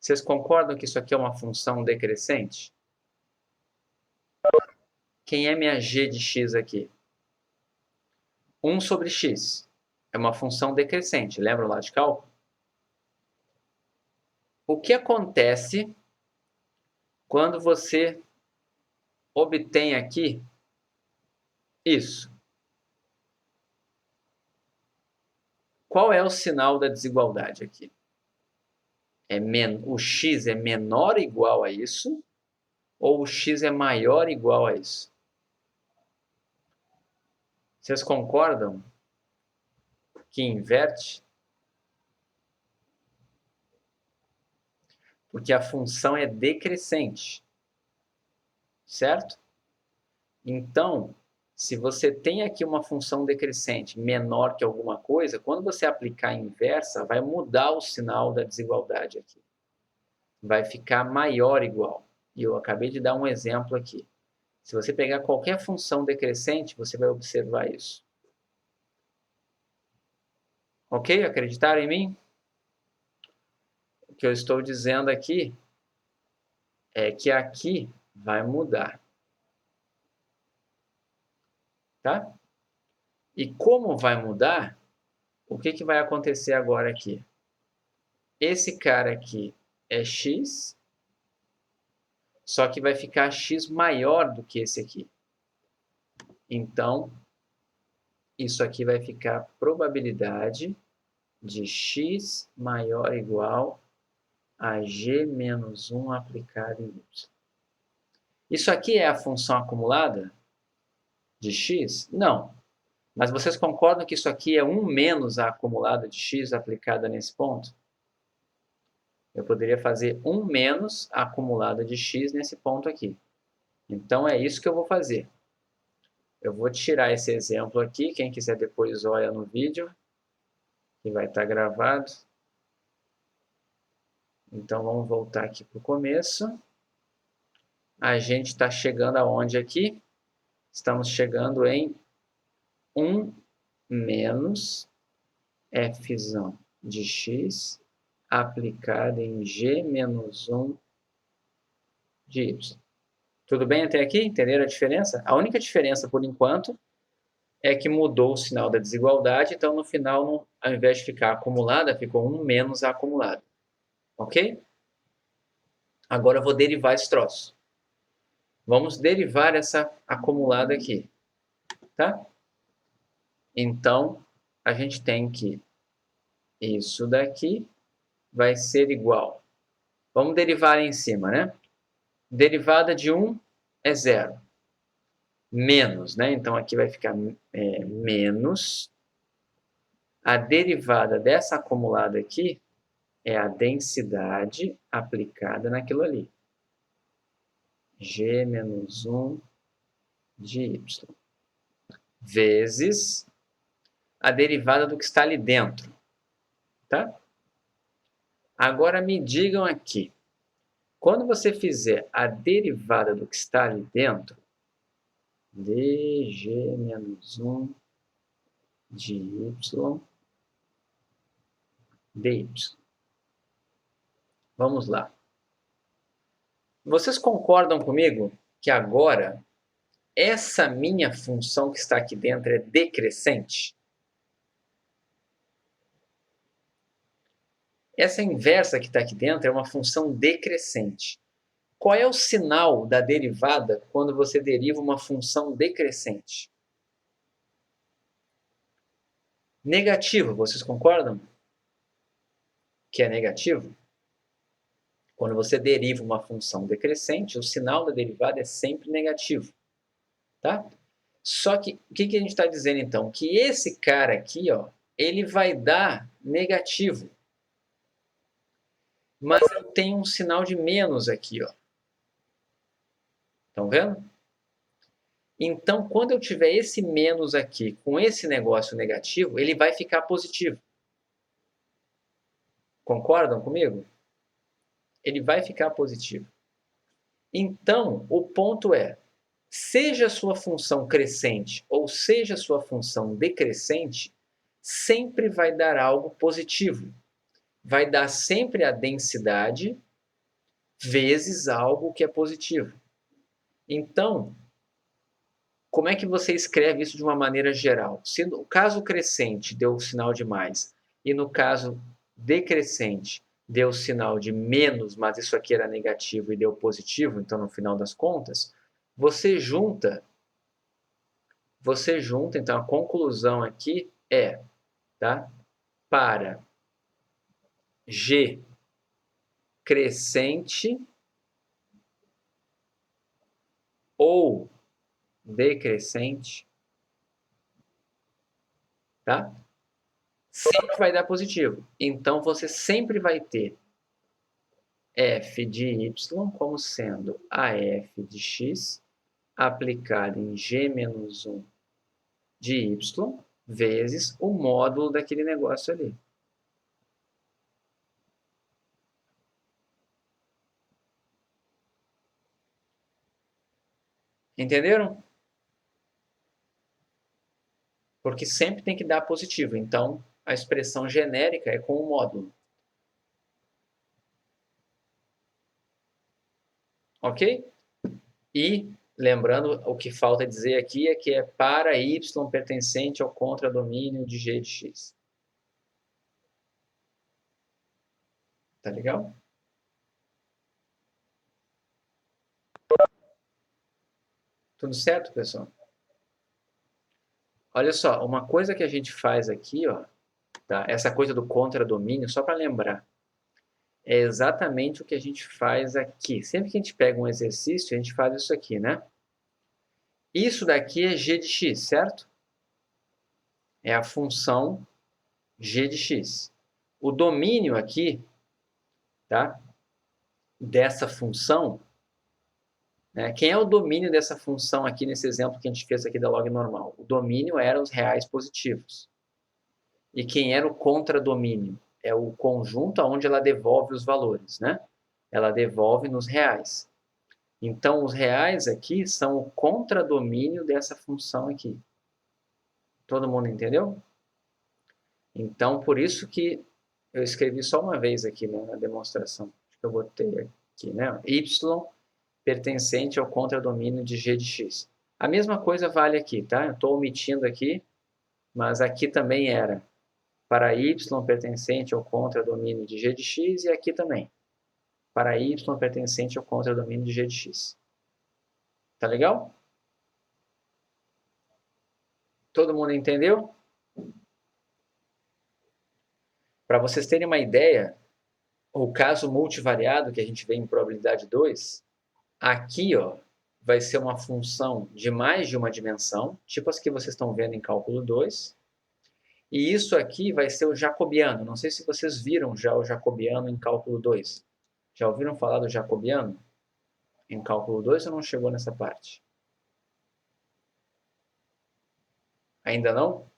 [SPEAKER 1] vocês concordam que isso aqui é uma função decrescente? Quem é minha G de x aqui? 1 sobre x. É uma função decrescente. Lembram lá de cálculo? O que acontece quando você obtém aqui isso? Qual é o sinal da desigualdade aqui? O x é menor ou igual a isso? Ou o x é maior ou igual a isso? Vocês concordam que inverte? Porque a função é decrescente, certo? Então, se você tem aqui uma função decrescente menor que alguma coisa, quando você aplicar a inversa, vai mudar o sinal da desigualdade aqui. Vai ficar maior ou igual. E eu acabei de dar um exemplo aqui. Se você pegar qualquer função decrescente, você vai observar isso. Ok? Acreditaram em mim? O que eu estou dizendo aqui é que aqui vai mudar. Tá? E como vai mudar, o que vai acontecer agora aqui? Esse cara aqui é x, só que vai ficar x maior do que esse aqui. Então, isso aqui vai ficar probabilidade de x maior ou igual a g menos 1 aplicado em y. Isso aqui é a função acumulada de x? Não. Mas vocês concordam que isso aqui é 1 menos a acumulada de x aplicada nesse ponto? Eu poderia fazer 1 menos a acumulada de x nesse ponto aqui. Então, é isso que eu vou fazer. Eu vou tirar esse exemplo aqui, quem quiser depois olha no vídeo, que vai estar gravado. Então, vamos voltar aqui para o começo. A gente está chegando aonde aqui? Estamos chegando em 1 menos f de x aplicado em g menos 1 de y. Tudo bem até aqui? Entenderam a diferença? A única diferença, por enquanto, é que mudou o sinal da desigualdade, então no final, ao invés de ficar acumulada, ficou 1 menos a acumulada. Ok? Agora eu vou derivar esse troço. Vamos derivar essa acumulada aqui. Tá? Então, a gente tem que isso daqui vai ser igual. Vamos derivar em cima, né? Derivada de 1 é 0. Menos, né? Então, aqui vai ficar menos. A derivada dessa acumulada aqui é a densidade aplicada naquilo ali. G menos 1 de y. Vezes a derivada do que está ali dentro. Tá? Agora me digam aqui. Quando você fizer a derivada do que está ali dentro, dg menos 1 de y dy. Vamos lá. Vocês concordam comigo que agora essa minha função que está aqui dentro é decrescente? Essa inversa que está aqui dentro é uma função decrescente. Qual é o sinal da derivada quando você deriva uma função decrescente? Negativo, vocês concordam? Que é negativo? Quando você deriva uma função decrescente, o sinal da derivada é sempre negativo. Tá? Só que, o que a gente está dizendo então? Que esse cara aqui, ó, ele vai dar negativo. Mas eu tenho um sinal de menos aqui, ó. Estão vendo? Então, quando eu tiver esse menos aqui com esse negócio negativo, ele vai ficar positivo. Concordam comigo? Ele vai ficar positivo. Então, o ponto é, seja a sua função crescente ou seja a sua função decrescente, sempre vai dar algo positivo. Vai dar sempre a densidade vezes algo que é positivo. Então, como é que você escreve isso de uma maneira geral? Se no caso crescente deu o sinal de mais e no caso decrescente deu o sinal de menos, mas isso aqui era negativo e deu positivo, então no final das contas, você junta, então a conclusão aqui é, tá? Para G crescente ou decrescente, tá? Sempre vai dar positivo. Então, você sempre vai ter f de y como sendo a f de x aplicada em g menos 1 de y vezes o módulo daquele negócio ali. Entenderam? Porque sempre tem que dar positivo. Então, a expressão genérica é com o módulo. Ok? E, lembrando, o que falta dizer aqui é que é para y pertencente ao contradomínio de g de x. Tá legal? Tudo certo, pessoal? Olha só, uma coisa que a gente faz aqui, ó, tá? Essa coisa do contradomínio, só para lembrar, é exatamente o que a gente faz aqui. Sempre que a gente pega um exercício, a gente faz isso aqui, né? Isso daqui é g de x, certo? É a função g de x. O domínio aqui, tá? Dessa função Né? Quem é o domínio dessa função aqui nesse exemplo que a gente fez aqui da log normal? O domínio era os reais positivos. E quem era o contradomínio? É o conjunto onde ela devolve os valores, né? Ela devolve nos reais. Então, os reais aqui são o contradomínio dessa função aqui. Todo mundo entendeu? Então, por isso que eu escrevi só uma vez aqui, né, na demonstração. Acho que eu botei aqui, né? Y pertencente ao contradomínio de g de x. A mesma coisa vale aqui, tá? Eu estou omitindo aqui, mas aqui também era para y pertencente ao contradomínio de g de x e aqui também. Para y pertencente ao contradomínio de g de x. Tá legal? Todo mundo entendeu? Para vocês terem uma ideia, o caso multivariado que a gente vê em probabilidade 2, aqui ó, vai ser uma função de mais de uma dimensão, tipo as que vocês estão vendo em cálculo 2. E isso aqui vai ser o jacobiano. Não sei se vocês viram já o jacobiano em cálculo 2. Já ouviram falar do jacobiano? Em cálculo 2 ou não chegou nessa parte? Ainda não?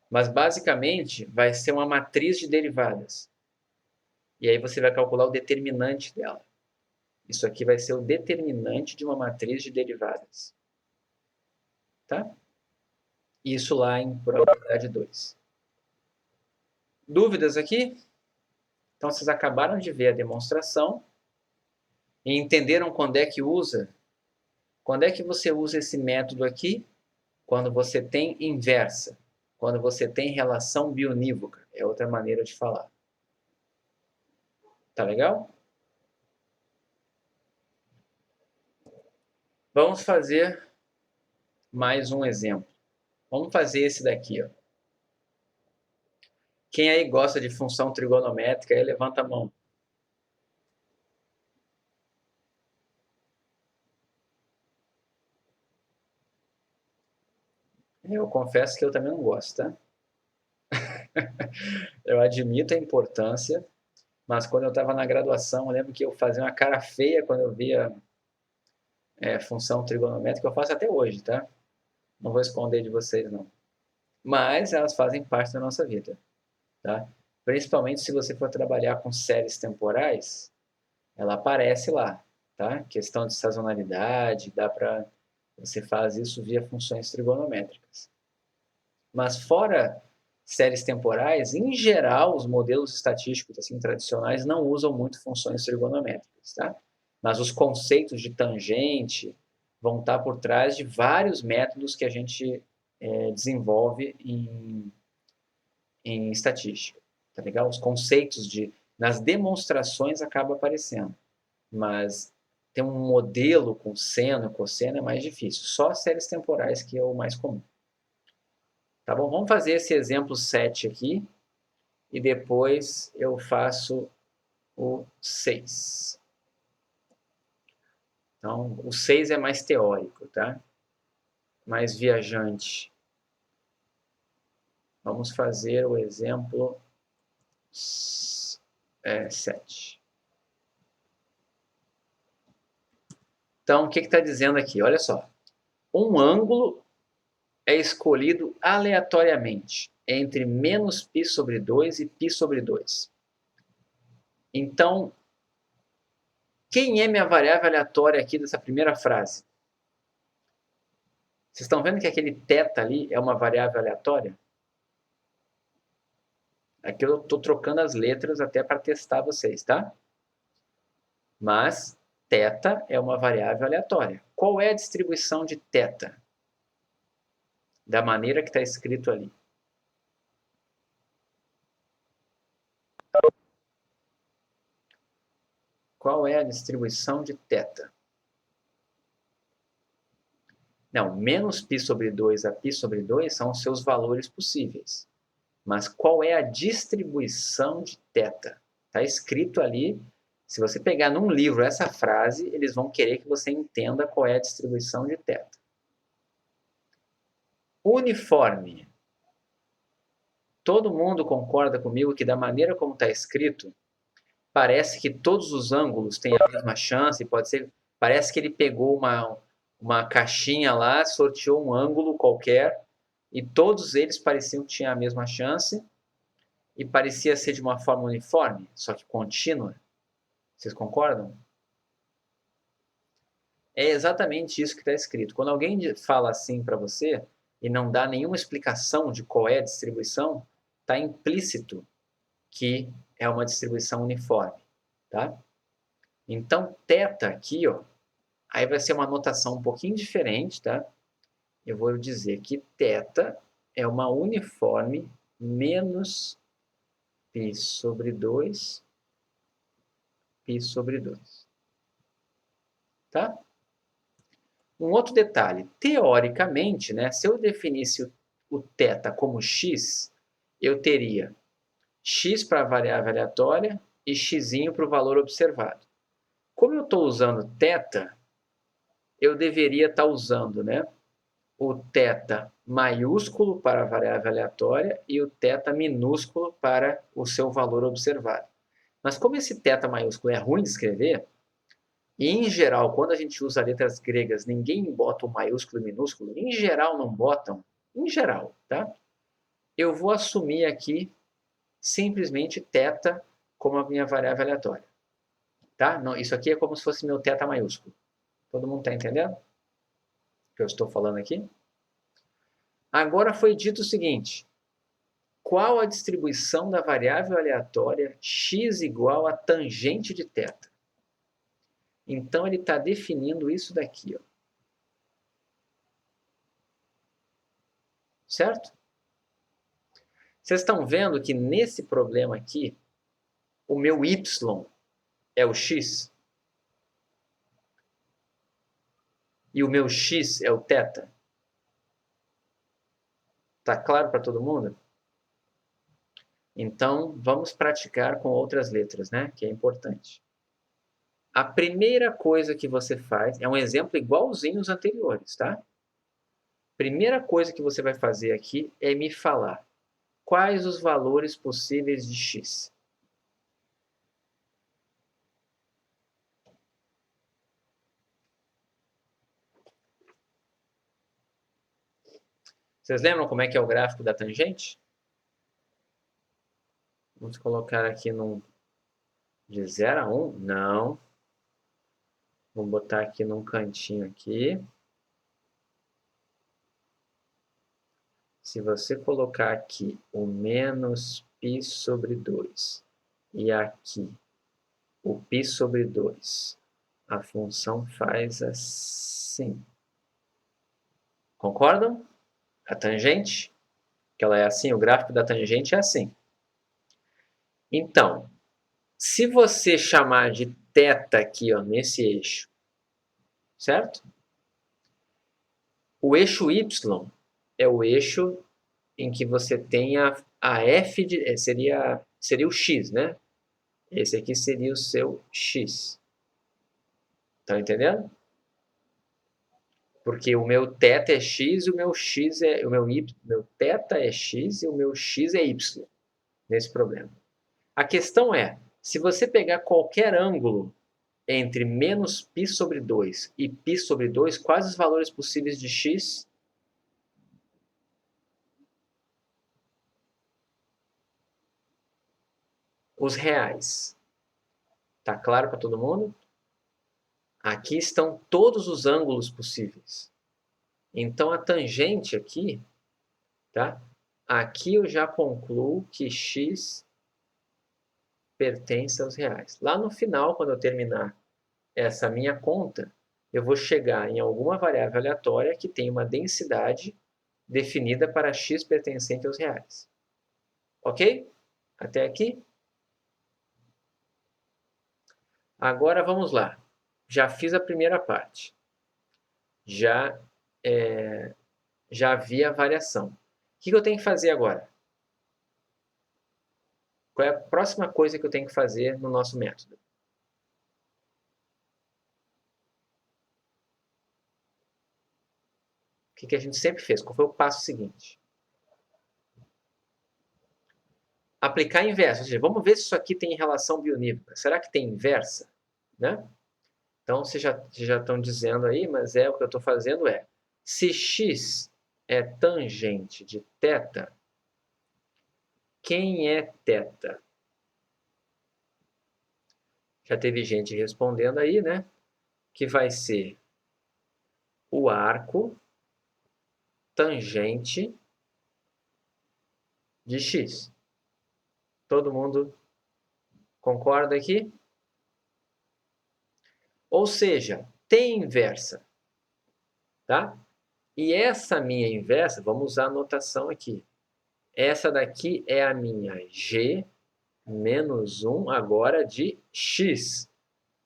[SPEAKER 1] Mas basicamente vai ser uma matriz de derivadas. E aí você vai calcular o determinante dela. Isso aqui vai ser o determinante de uma matriz de derivadas. Tá? Isso lá em probabilidade 2. Dúvidas aqui? Então vocês acabaram de ver a demonstração e entenderam quando é que usa. Quando é que você usa esse método aqui? Quando você tem inversa. Quando você tem relação bionívoca. É outra maneira de falar. Tá legal? Vamos fazer mais um exemplo. Vamos fazer esse daqui, ó. Quem aí gosta de função trigonométrica, aí levanta a mão. Eu confesso que eu também não gosto, tá? Eu admito a importância, mas quando eu estava na graduação, eu lembro que eu fazia uma cara feia quando eu via função trigonométrica. Eu faço até hoje, tá? Não vou esconder de vocês, não. Mas elas fazem parte da nossa vida, tá? Principalmente se você for trabalhar com séries temporais, ela aparece lá, tá? Questão de sazonalidade, dá para você faz isso via funções trigonométricas. Mas fora séries temporais, em geral, os modelos estatísticos assim tradicionais não usam muito funções trigonométricas, tá? Mas os conceitos de tangente vão estar por trás de vários métodos que a gente desenvolve em estatística, tá legal? Os conceitos nas demonstrações acaba aparecendo, mas ter um modelo com seno e cosseno é mais difícil. Só séries temporais que é o mais comum. Tá bom? Vamos fazer esse exemplo 7 aqui e depois eu faço o 6. Então, o 6 é mais teórico, tá? Mais viajante. Vamos fazer o exemplo 7. Então, o que está dizendo aqui? Olha só. Um ângulo é escolhido aleatoriamente entre menos π sobre 2 e π sobre 2. Então, quem é minha variável aleatória aqui dessa primeira frase? Vocês estão vendo que aquele θ ali é uma variável aleatória? Aqui eu estou trocando as letras até para testar vocês, tá? Mas θ é uma variável aleatória. Qual é a distribuição de θ? Da maneira que está escrito ali. Qual é a distribuição de θ? Não, menos π sobre 2 a π sobre 2 são os seus valores possíveis. Mas qual é a distribuição de θ? Está escrito ali. Se você pegar num livro essa frase, eles vão querer que você entenda qual é a distribuição de θ. Uniforme. Todo mundo concorda comigo que da maneira como está escrito, parece que todos os ângulos têm a mesma chance, pode ser Parece que ele pegou uma caixinha lá, sorteou um ângulo qualquer, e todos eles pareciam que tinham a mesma chance, e parecia ser de uma forma uniforme, só que contínua. Vocês concordam? É exatamente isso que está escrito. Quando alguém fala assim para você e não dá nenhuma explicação de qual é a distribuição, está implícito que é uma distribuição uniforme, tá? Então, θ aqui, ó, aí vai ser uma notação um pouquinho diferente, tá? Eu vou dizer que θ é uma uniforme menos π sobre 2, π sobre 2. Tá? Um outro detalhe, teoricamente, né, se eu definisse o θ como x, eu teria x para a variável aleatória e x para o valor observado. Como eu estou usando θ, eu deveria estar usando, né, o θ maiúsculo para a variável aleatória e o θ minúsculo para o seu valor observado. Mas como esse θ maiúsculo é ruim de escrever, e em geral, quando a gente usa letras gregas, ninguém bota o maiúsculo e minúsculo, em geral não botam, em geral, tá? Eu vou assumir aqui simplesmente θ como a minha variável aleatória, tá? Não, isso aqui é como se fosse meu θ maiúsculo. Todo mundo está entendendo o que eu estou falando aqui? Agora foi dito o seguinte: qual a distribuição da variável aleatória x igual a tangente de θ? Então, ele está definindo isso daqui, ó. Certo? Vocês estão vendo que nesse problema aqui, o meu y é o x e o meu x é o θ? Está claro para todo mundo? Então, vamos praticar com outras letras, né? Que é importante. A primeira coisa que você faz é um exemplo igualzinho aos anteriores, tá? Primeira coisa que você vai fazer aqui é me falar quais os valores possíveis de x. Vocês lembram como é que é o gráfico da tangente? Vamos colocar aqui de 0 a 1? Não. Vamos botar aqui num cantinho aqui. Se você colocar aqui o menos π sobre 2 e aqui o π sobre 2, a função faz assim. Concordam? A tangente, que ela é assim, o gráfico da tangente é assim. Então, se você chamar de θ aqui, ó, nesse eixo, certo? O eixo y é o eixo em que você tem a f de... seria o x, né? Esse aqui seria o seu x. Estão entendendo? Porque o meu θ é x e o meu x é... o meu θ é x e o meu x é y. Nesse problema. A questão é, se você pegar qualquer ângulo entre menos π sobre 2 e π sobre 2, quais os valores possíveis de x? Os reais. Tá claro para todo mundo? Aqui estão todos os ângulos possíveis. Então, a tangente aqui, tá? Aqui eu já concluo que x pertence aos reais. Lá no final, quando eu terminar essa minha conta, eu vou chegar em alguma variável aleatória que tem uma densidade definida para x pertencente aos reais. Ok? Até aqui? Agora vamos lá. Já fiz a primeira parte. Já vi a variação. O que eu tenho que fazer agora? Qual é a próxima coisa que eu tenho que fazer no nosso método? O que a gente sempre fez? Qual foi o passo seguinte? Aplicar a inversa. Ou seja, vamos ver se isso aqui tem relação bionívoca. Será que tem inversa? Né? Então, vocês já estão dizendo aí, mas o que eu estou fazendo se x é tangente de θ, quem é θ? Já teve gente respondendo aí, né? Que vai ser o arco tangente de x. Todo mundo concorda aqui? Ou seja, t inversa, tá? E essa minha inversa, vamos usar a notação aqui. Essa daqui é a minha g menos 1 agora de x.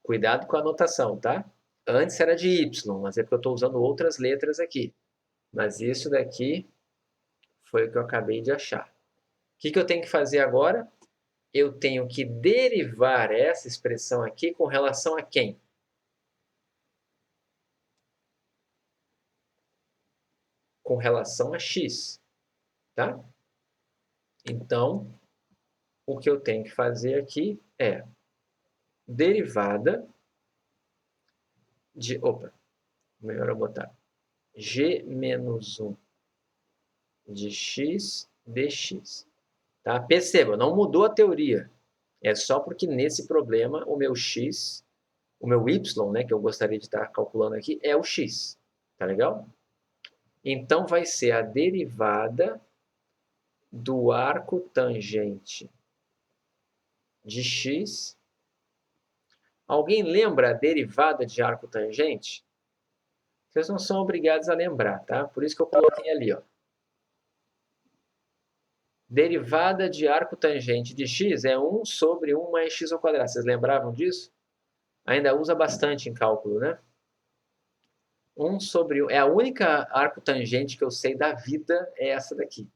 [SPEAKER 1] Cuidado com a notação, tá? Antes era de y, mas é porque eu estou usando outras letras aqui. Mas isso daqui foi o que eu acabei de achar. O que eu tenho que fazer agora? Eu tenho que derivar essa expressão aqui com relação a quem? Com relação a x, tá? Então, o que eu tenho que fazer aqui é derivada de... Opa, melhor eu botar g menos 1 de x dx. Tá? Perceba, não mudou a teoria. É só porque nesse problema o meu x, o meu y, né, que eu gostaria de estar calculando aqui, é o x. Tá legal? Então vai ser a derivada do arco tangente de x. Alguém lembra a derivada de arco tangente? Vocês não são obrigados a lembrar, tá? Por isso que eu coloquei ali, ó. Derivada de arco tangente de x é 1 sobre 1 mais x ao quadrado. Vocês lembravam disso? Ainda usa bastante em cálculo, né? 1 sobre 1. É a única arco tangente que eu sei da vida, é essa daqui,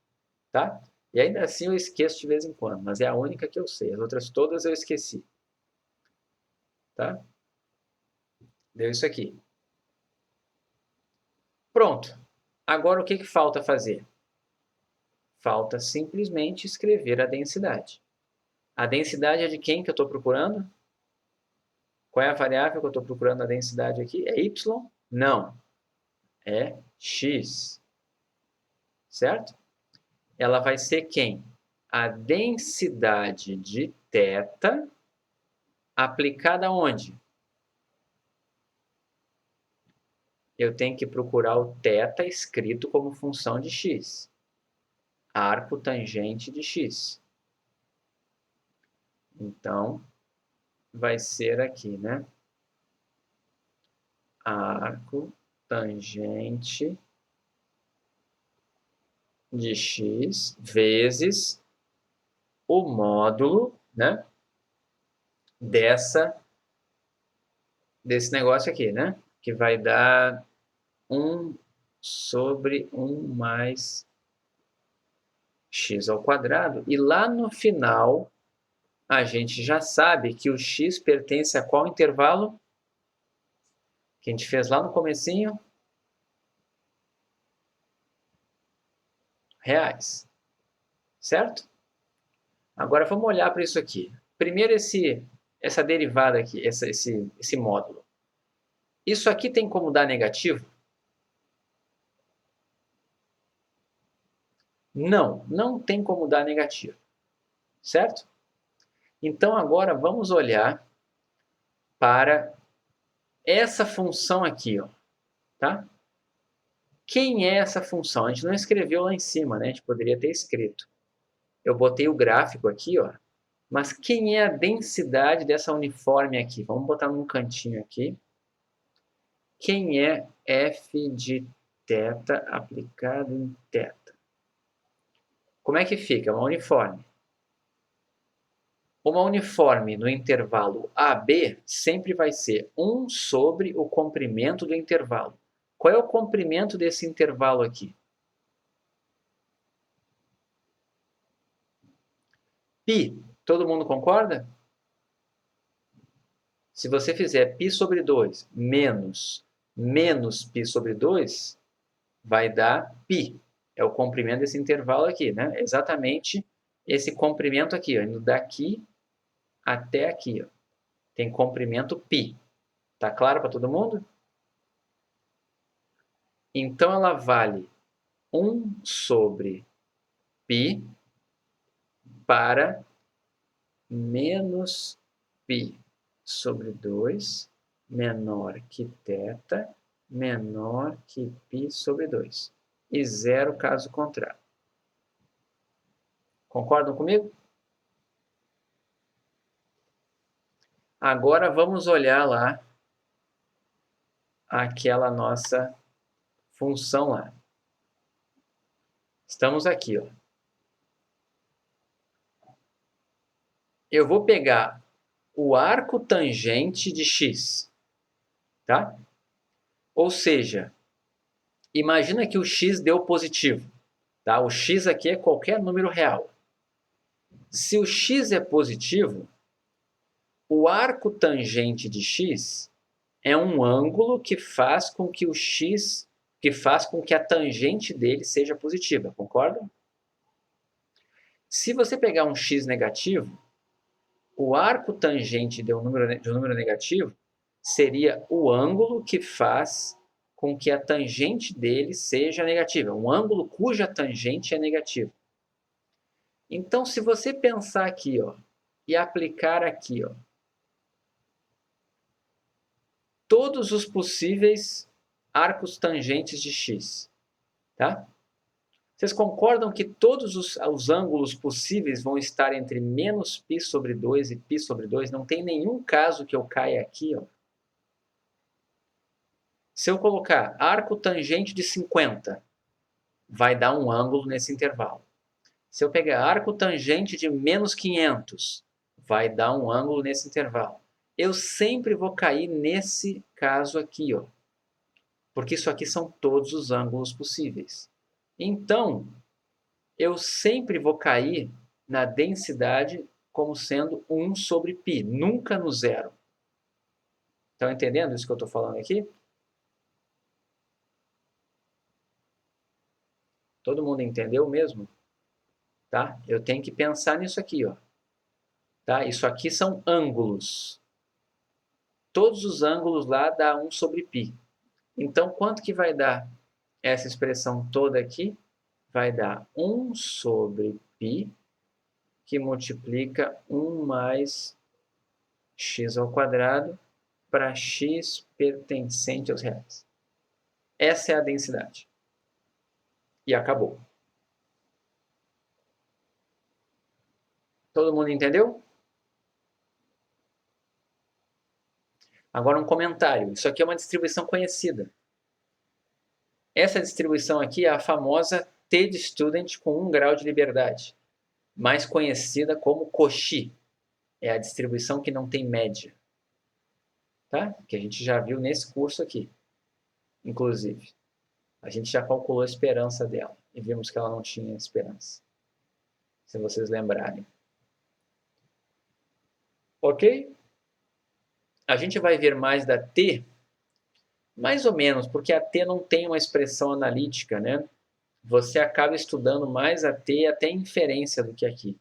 [SPEAKER 1] tá? E ainda assim eu esqueço de vez em quando, mas é a única que eu sei. As outras todas eu esqueci. Tá? Deu isso aqui. Pronto. Agora o que falta fazer? Falta simplesmente escrever a densidade. A densidade é de quem que eu estou procurando? Qual é a variável que eu estou procurando a densidade aqui? É y? Não. É x. Certo? Ela vai ser quem? A densidade de θ aplicada onde? Eu tenho que procurar o θ escrito como função de x. Arco tangente de x. Então, vai ser aqui, né? Arco tangente de x vezes o módulo, né? Desse negócio aqui, né? Que vai dar 1 sobre 1 mais x ao quadrado. E lá no final, a gente já sabe que o x pertence a qual intervalo? Que a gente fez lá no comecinho? Reais. Certo? Agora vamos olhar para isso aqui. Primeiro essa derivada aqui, esse módulo. Isso aqui tem como dar negativo? Não, não tem como dar negativo. Certo? Então agora vamos olhar para essa função aqui, ó, tá? Quem é essa função? A gente não escreveu lá em cima, né? A gente poderia ter escrito. Eu botei o gráfico aqui, ó. Mas quem é a densidade dessa uniforme aqui? Vamos botar num cantinho aqui. Quem é f de θ aplicado em θ? Como é que fica? Uma uniforme. Uma uniforme no intervalo AB sempre vai ser 1 sobre o comprimento do intervalo. Qual é o comprimento desse intervalo aqui? Π. Todo mundo concorda? Se você fizer π sobre 2 menos π sobre 2, vai dar π. É o comprimento desse intervalo aqui, né? É exatamente esse comprimento aqui, ó, indo daqui até aqui. Ó. Tem comprimento π. Tá claro para todo mundo? Então, ela vale 1 sobre π para menos π sobre 2 menor que θ menor que π sobre 2. E 0 caso contrário. Concordam comigo? Agora vamos olhar lá aquela nossa função lá. Estamos aqui, ó. Eu vou pegar o arco tangente de x, tá? Ou seja, imagina que o x deu positivo, tá? O x aqui é qualquer número real. Se o x é positivo, o arco tangente de x é um ângulo que faz com que a tangente dele seja positiva, concorda? Se você pegar um x negativo, o arco tangente de um número negativo seria o ângulo que faz com que a tangente dele seja negativa, um ângulo cuja tangente é negativa. Então, se você pensar aqui, ó, e aplicar aqui, ó, todos os possíveis arcos tangentes de x, tá? Vocês concordam que todos os ângulos possíveis vão estar entre menos π sobre 2 e π sobre 2? Não tem nenhum caso que eu caia aqui, ó. Se eu colocar arco tangente de 50, vai dar um ângulo nesse intervalo. Se eu pegar arco tangente de menos 500, vai dar um ângulo nesse intervalo. Eu sempre vou cair nesse caso aqui, ó, porque isso aqui são todos os ângulos possíveis. Então, eu sempre vou cair na densidade como sendo 1 sobre π, nunca no zero. Estão entendendo isso que eu estou falando aqui? Todo mundo entendeu mesmo? Tá? Eu tenho que pensar nisso aqui, ó. Tá? Isso aqui são ângulos. Todos os ângulos lá dá 1 sobre π. Então, quanto que vai dar essa expressão toda aqui? Vai dar 1 sobre π, que multiplica 1 mais x ao quadrado para x pertencente aos reais. Essa é a densidade. E acabou. Todo mundo entendeu? Agora um comentário. Isso aqui é uma distribuição conhecida. Essa distribuição aqui é a famosa T de student com 1 grau de liberdade, mais conhecida como Cauchy. É a distribuição que não tem média. Tá? Que a gente já viu nesse curso aqui, inclusive. A gente já calculou a esperança dela e vimos que ela não tinha esperança. Se vocês lembrarem. Ok? A gente vai ver mais da T, mais ou menos, porque a T não tem uma expressão analítica, né? Você acaba estudando mais a T até inferência do que aqui.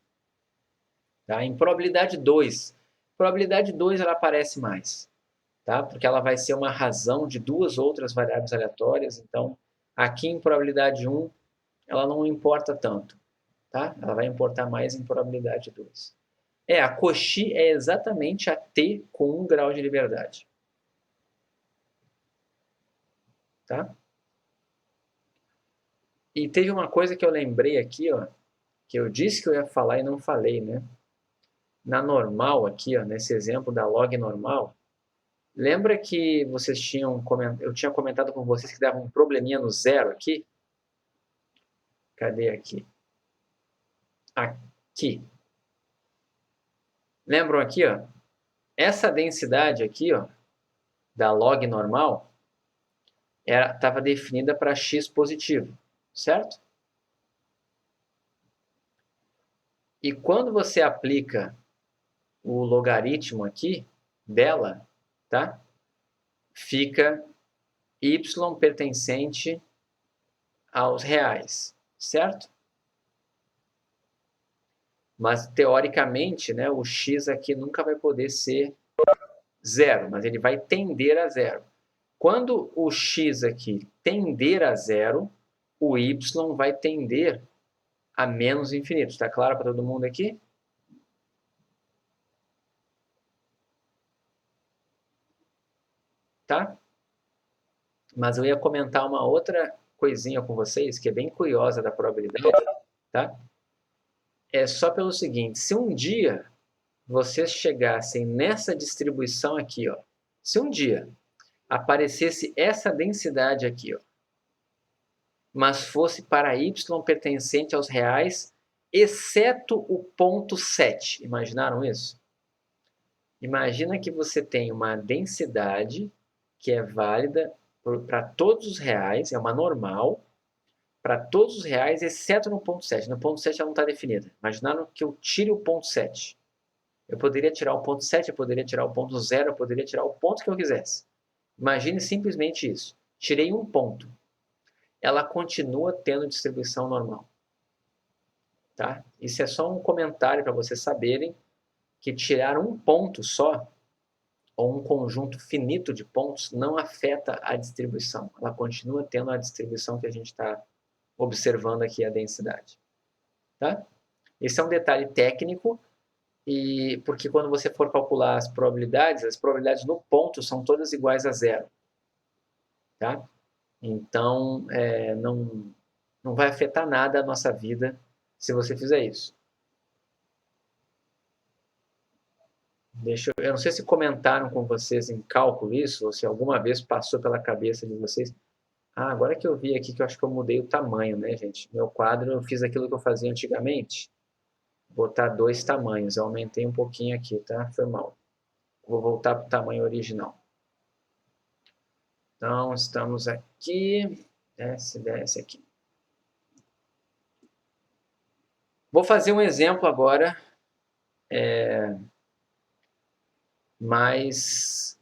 [SPEAKER 1] Tá? Em probabilidade 2. Probabilidade 2 ela aparece mais. Tá? Porque ela vai ser uma razão de 2 outras variáveis aleatórias. Então, aqui em probabilidade 1, ela não importa tanto. Tá? Ela vai importar mais em probabilidade 2. A Cauchy é exatamente a T com 1 grau de liberdade. Tá? E teve uma coisa que eu lembrei aqui, ó, que eu disse que eu ia falar e não falei, né? Na normal aqui, ó, nesse exemplo da log normal, lembra que vocês eu tinha comentado com vocês que dava um probleminha no zero aqui? Cadê aqui? Aqui. Lembram aqui, ó? Essa densidade aqui, ó, da log normal, estava definida para x positivo, certo? E quando você aplica o logaritmo aqui dela, tá? Fica y pertencente aos reais, certo? Mas, teoricamente, né, o x aqui nunca vai poder ser zero, mas ele vai tender a zero. Quando o x aqui tender a zero, o y vai tender a menos infinito. Está claro para todo mundo aqui? Tá? Mas eu ia comentar uma outra coisinha com vocês, que é bem curiosa da probabilidade, tá? É só pelo seguinte, se um dia vocês chegassem nessa distribuição aqui, ó, se um dia aparecesse essa densidade aqui, ó, mas fosse para y pertencente aos reais, exceto o ponto 7. Imaginaram isso? Imagina que você tem uma densidade que é válida para todos os reais, é uma normal, para todos os reais, exceto no ponto 7. No ponto 7 ela não está definida. Imaginaram que eu tire o ponto 7. Eu poderia tirar o ponto 7, eu poderia tirar o ponto 0, eu poderia tirar o ponto que eu quisesse. Imagine simplesmente isso. Tirei um ponto. Ela continua tendo distribuição normal. Tá? Isso é só um comentário para vocês saberem que tirar um ponto só, ou um conjunto finito de pontos, não afeta a distribuição. Ela continua tendo a distribuição que a gente está observando aqui, a densidade. Tá? Esse é um detalhe técnico, e porque quando você for calcular as probabilidades no ponto são todas iguais a zero. Tá? Então, não vai afetar nada a nossa vida se você fizer isso. Eu não sei se comentaram com vocês em cálculo isso, ou se alguma vez passou pela cabeça de vocês. Ah, agora que eu vi aqui que eu acho que eu mudei o tamanho, né, gente? Meu quadro, eu fiz aquilo que eu fazia antigamente. Botar 2 tamanhos. Eu aumentei um pouquinho aqui, tá? Foi mal. Vou voltar para o tamanho original. Então, estamos aqui. Desce aqui. Vou fazer um exemplo agora mais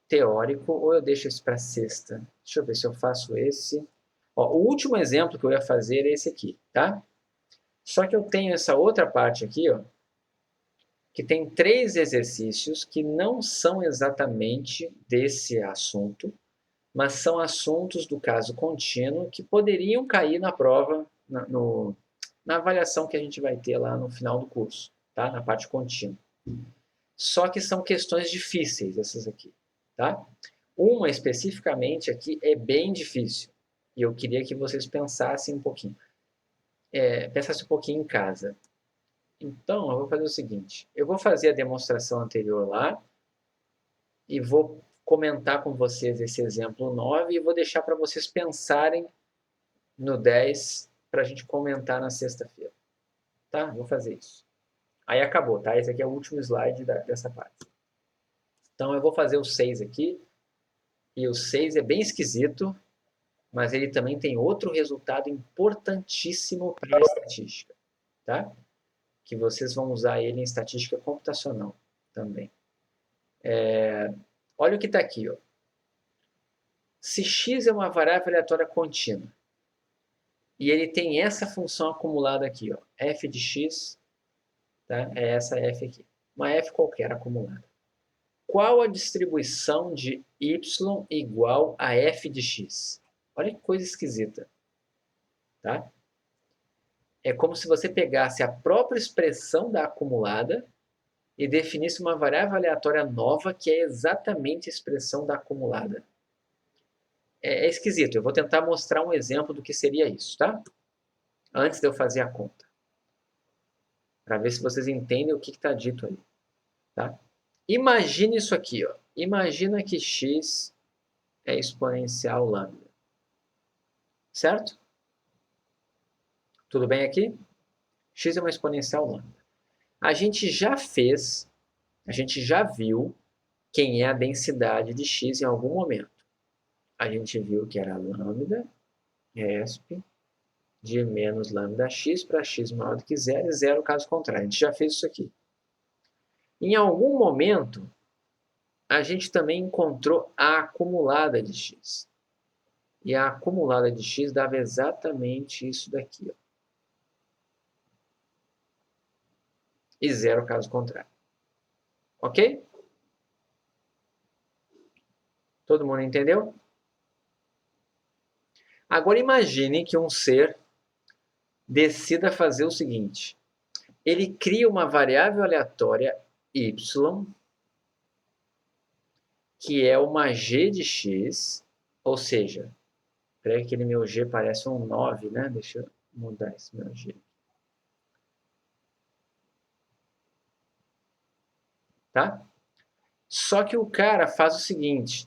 [SPEAKER 1] teórico, ou eu deixo esse para sexta? Deixa eu ver se eu faço esse. Ó, o último exemplo que eu ia fazer é esse aqui, tá? Só que eu tenho essa outra parte aqui, ó, que tem 3 exercícios que não são exatamente desse assunto, mas são assuntos do caso contínuo que poderiam cair na prova, na avaliação que a gente vai ter lá no final do curso, tá? Na parte contínua. Só que são questões difíceis essas aqui, tá? Uma especificamente aqui é bem difícil, e eu queria que vocês pensassem um pouquinho. Pensassem um pouquinho em casa. Então, eu vou fazer o seguinte, eu vou fazer a demonstração anterior lá, e vou comentar com vocês esse exemplo 9 e vou deixar para vocês pensarem no 10 para a gente comentar na sexta-feira. Tá? Vou fazer isso. Aí acabou, tá? Esse aqui é o último slide dessa parte. Então eu vou fazer o 6 aqui. E o 6 é bem esquisito, mas ele também tem outro resultado importantíssimo para a estatística. Tá? Que vocês vão usar ele em estatística computacional também. Olha o que está aqui. Ó. Se x é uma variável aleatória contínua, e ele tem essa função acumulada aqui, ó, f de x, tá? É essa f aqui. Uma f qualquer acumulada. Qual a distribuição de y igual a f de x? Olha que coisa esquisita. Tá? É como se você pegasse a própria expressão da acumulada e definisse uma variável aleatória nova que é exatamente a expressão da acumulada. É esquisito. Eu vou tentar mostrar um exemplo do que seria isso, tá? Antes de eu fazer a conta. Para ver se vocês entendem o que está dito aí. Tá? Imagine isso aqui. Ó. Imagina que x é exponencial lambda. Certo? Tudo bem aqui? X é uma exponencial lambda. A gente já viu quem é a densidade de x em algum momento. A gente viu que era lambda, resp, de menos lambda x para x maior do que zero e zero caso contrário. A gente já fez isso aqui. Em algum momento, a gente também encontrou a acumulada de x. E a acumulada de x dava exatamente isso daqui. Ó. E zero caso contrário. Ok? Todo mundo entendeu? Agora imagine que um ser decida fazer o seguinte. Ele cria uma variável aleatória y, que é uma g de x, ou seja, espera aí que aquele meu g parece um 9, né? Deixa eu mudar esse meu g. Tá? Só que o cara faz o seguinte,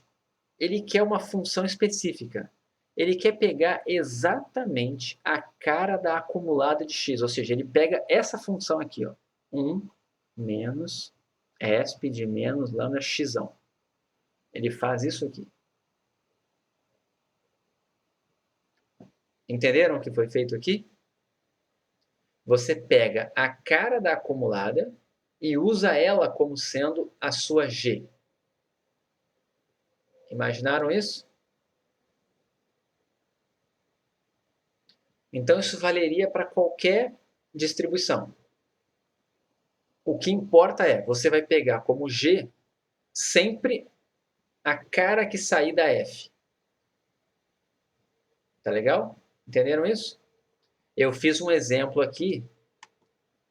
[SPEAKER 1] ele quer uma função específica. Ele quer pegar exatamente a cara da acumulada de x, ou seja, ele pega essa função aqui, ó, 1 menos esp de menos lambda x. Ele faz isso aqui. Entenderam o que foi feito aqui? Você pega a cara da acumulada e usa ela como sendo a sua g. Imaginaram isso? Então isso valeria para qualquer distribuição. O que importa é, você vai pegar como g sempre a cara que sair da f. Tá legal? Entenderam isso? Eu fiz um exemplo aqui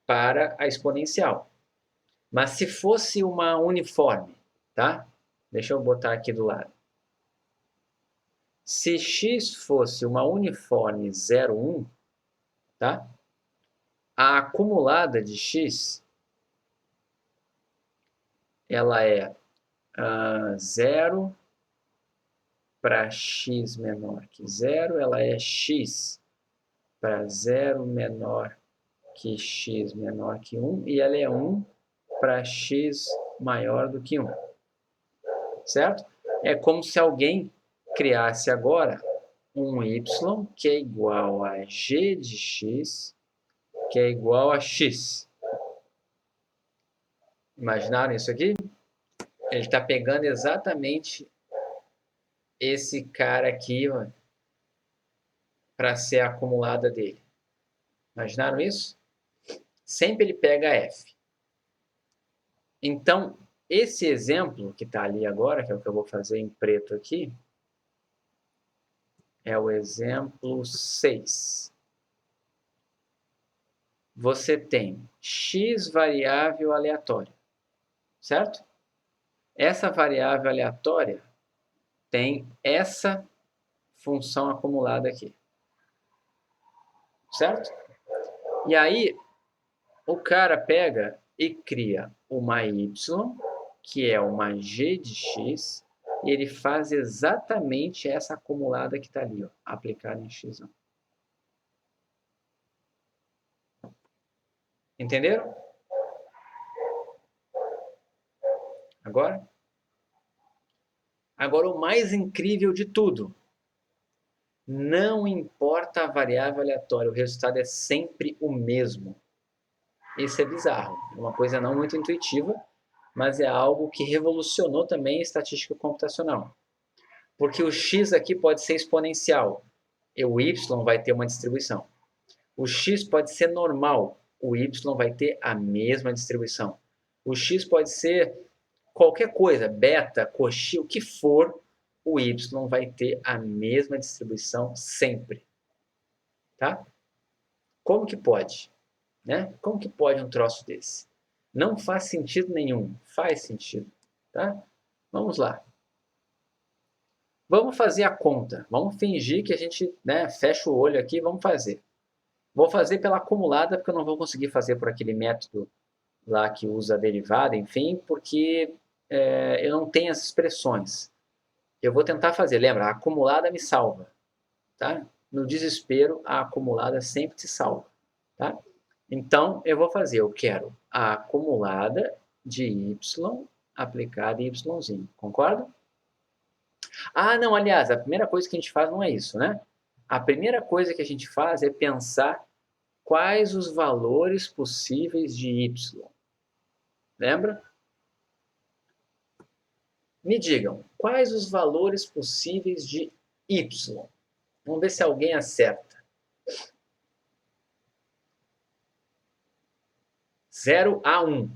[SPEAKER 1] para a exponencial. Mas se fosse uma uniforme, tá? Deixa eu botar aqui do lado. Se x fosse uma uniforme 0,1, tá? A acumulada de x, ela é 0 para x menor que 0, ela é x para 0 menor que x menor que 1, e ela é 1 para x maior do que 1. Certo? É como se alguém criasse agora um y que é igual a g de x, que é igual a x. Imaginaram isso aqui? Ele está pegando exatamente esse cara aqui para ser a acumulada dele. Imaginaram isso? Sempre ele pega f. Então, esse exemplo que está ali agora, que é o que eu vou fazer em preto aqui, é o exemplo 6. Você tem x variável aleatória, certo? Essa variável aleatória tem essa função acumulada aqui, certo? E aí, o cara pega e cria uma y, que é uma g de x, e ele faz exatamente essa acumulada que está ali, ó, aplicada em x. Entenderam? Agora? Agora, o mais incrível de tudo. Não importa a variável aleatória, o resultado é sempre o mesmo. Isso é bizarro. É uma coisa não muito intuitiva, mas é algo que revolucionou também a estatística computacional. Porque o x aqui pode ser exponencial, e o y vai ter uma distribuição. O x pode ser normal, o y vai ter a mesma distribuição. O x pode ser qualquer coisa, beta, coxi, o que for, o y vai ter a mesma distribuição sempre. Tá? Como que pode? Né? Como que pode um troço desse? Não faz sentido nenhum. Faz sentido. Tá? Vamos lá. Vamos fazer a conta. Vamos fingir que a gente, né, fecha o olho aqui e vamos fazer. Vou fazer pela acumulada, porque eu não vou conseguir fazer por aquele método lá que usa a derivada, enfim, porque eu não tenho as expressões. Eu vou tentar fazer. Lembra, a acumulada me salva. Tá? No desespero, a acumulada sempre te salva. Tá? Então, eu vou fazer. Eu quero a acumulada de y aplicada em yzinho. Concorda? Ah, não, aliás, a primeira coisa que a gente faz não é isso, né? A primeira coisa que a gente faz é pensar quais os valores possíveis de y. Lembra? Me digam, quais os valores possíveis de y? Vamos ver se alguém acerta. 0 a 1.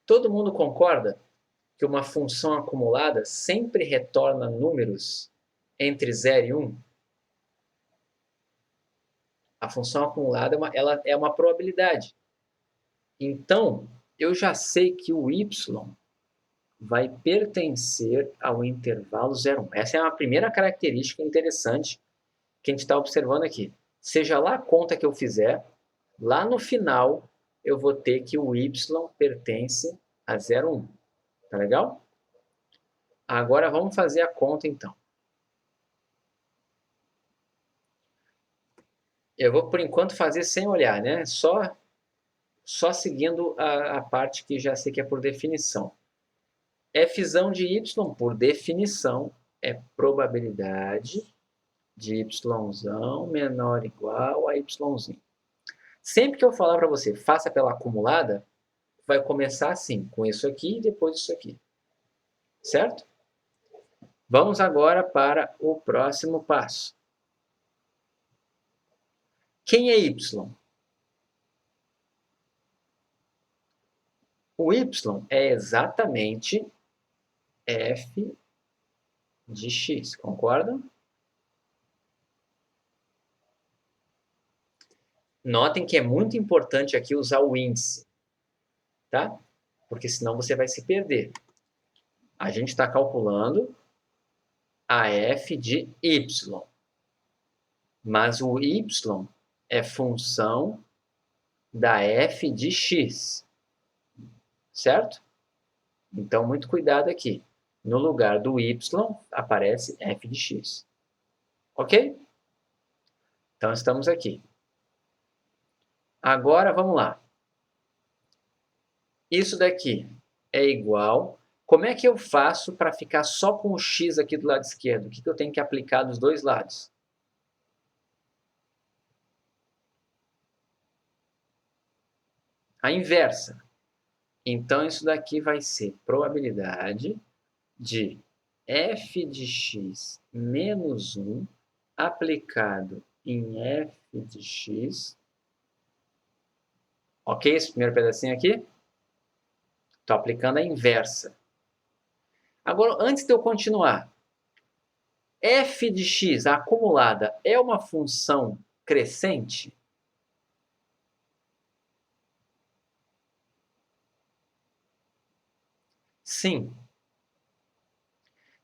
[SPEAKER 1] Todo mundo concorda que uma função acumulada sempre retorna números entre 0 e 1? A função acumulada ela é uma probabilidade. Então, eu já sei que o y vai pertencer ao intervalo 0, 1. Essa é uma primeira característica interessante que a gente está observando aqui. Seja lá a conta que eu fizer, lá no final eu vou ter que o y pertence a 0, 1. Tá legal? Agora vamos fazer a conta então. Eu vou por enquanto fazer sem olhar, né? Só seguindo a parte que já sei que é por definição. Fzão de y, por definição, é probabilidade de yzão menor ou igual a yzinho. Sempre que eu falar para você, faça pela acumulada, vai começar assim, com isso aqui e depois isso aqui. Certo? Vamos agora para o próximo passo. Quem é y? O y é exatamente f de x, concordam? Notem que é muito importante aqui usar o índice, tá? Porque senão você vai se perder. A gente está calculando a f de y, mas o y é função da f de x, certo? Então, muito cuidado aqui. No lugar do y aparece f de x. Ok? Então, estamos aqui. Agora, vamos lá. Isso daqui é igual. Como é que eu faço para ficar só com o x aqui do lado esquerdo? O que eu tenho que aplicar dos dois lados? A inversa. Então, isso daqui vai ser probabilidade de f de x menos 1 aplicado em f de x. Ok? Esse primeiro pedacinho aqui? Estou aplicando a inversa. Agora, antes de eu continuar, f de x, a acumulada, é uma função crescente? Sim.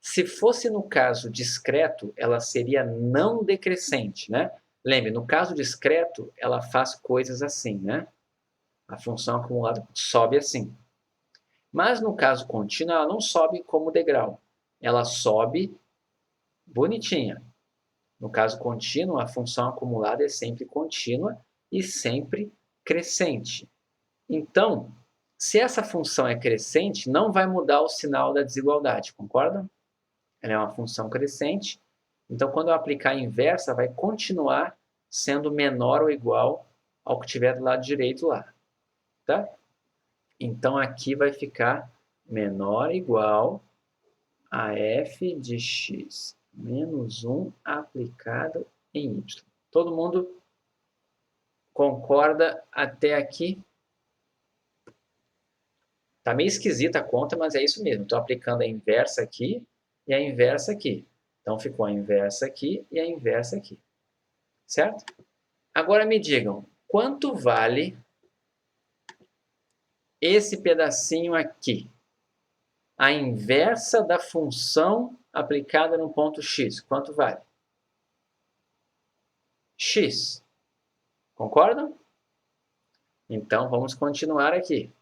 [SPEAKER 1] Se fosse no caso discreto, ela seria não decrescente, né? Lembre, no caso discreto, ela faz coisas assim, né? A função acumulada sobe assim. Mas no caso contínuo, ela não sobe como degrau. Ela sobe bonitinha. No caso contínuo, a função acumulada é sempre contínua e sempre crescente. Então, se essa função é crescente, não vai mudar o sinal da desigualdade, concordam? Ela é uma função crescente, então quando eu aplicar a inversa, vai continuar sendo menor ou igual ao que tiver do lado direito lá. Tá? Então aqui vai ficar menor ou igual a f de x menos 1 aplicado em y. Todo mundo concorda até aqui? Tá meio esquisita a conta, mas é isso mesmo. Estou aplicando a inversa aqui e a inversa aqui. Então ficou a inversa aqui e a inversa aqui. Certo? Agora me digam, quanto vale esse pedacinho aqui? A inversa da função aplicada no ponto x. Quanto vale? X. Concordam? Então, vamos continuar aqui.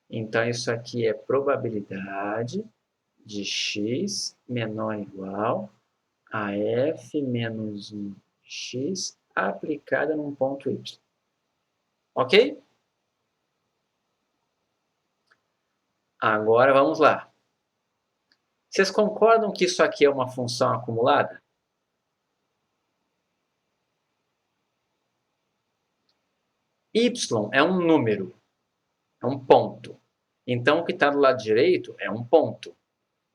[SPEAKER 1] Então, isso aqui é probabilidade de x menor ou igual a f menos 1x aplicada num ponto y. Ok? Agora, vamos lá. Vocês concordam que isso aqui é uma função acumulada? Y é um número, é um ponto. Então, o que está do lado direito é um ponto.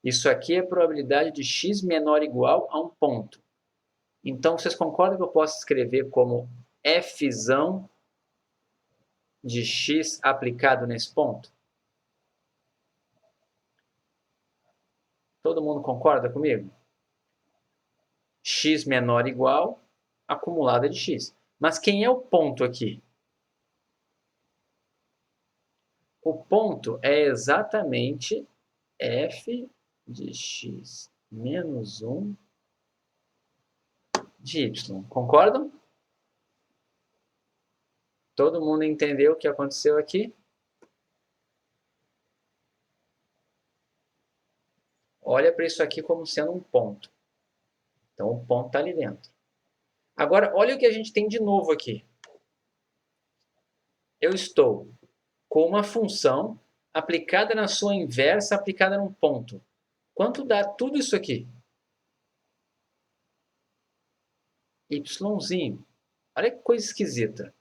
[SPEAKER 1] Isso aqui é a probabilidade de x menor ou igual a um ponto. Então, vocês concordam que eu posso escrever como fzão de x aplicado nesse ponto? Todo mundo concorda comigo? X menor ou igual, acumulada de x. Mas quem é o ponto aqui? O ponto é exatamente f de x menos 1 de y. Concordam? Todo mundo entendeu o que aconteceu aqui? Olha para isso aqui como sendo um ponto. Então, o ponto está ali dentro. Agora, olha o que a gente tem de novo aqui. Eu estou com uma função aplicada na sua inversa, aplicada num ponto. Quanto dá tudo isso aqui? Yzinho. Olha que coisa esquisita.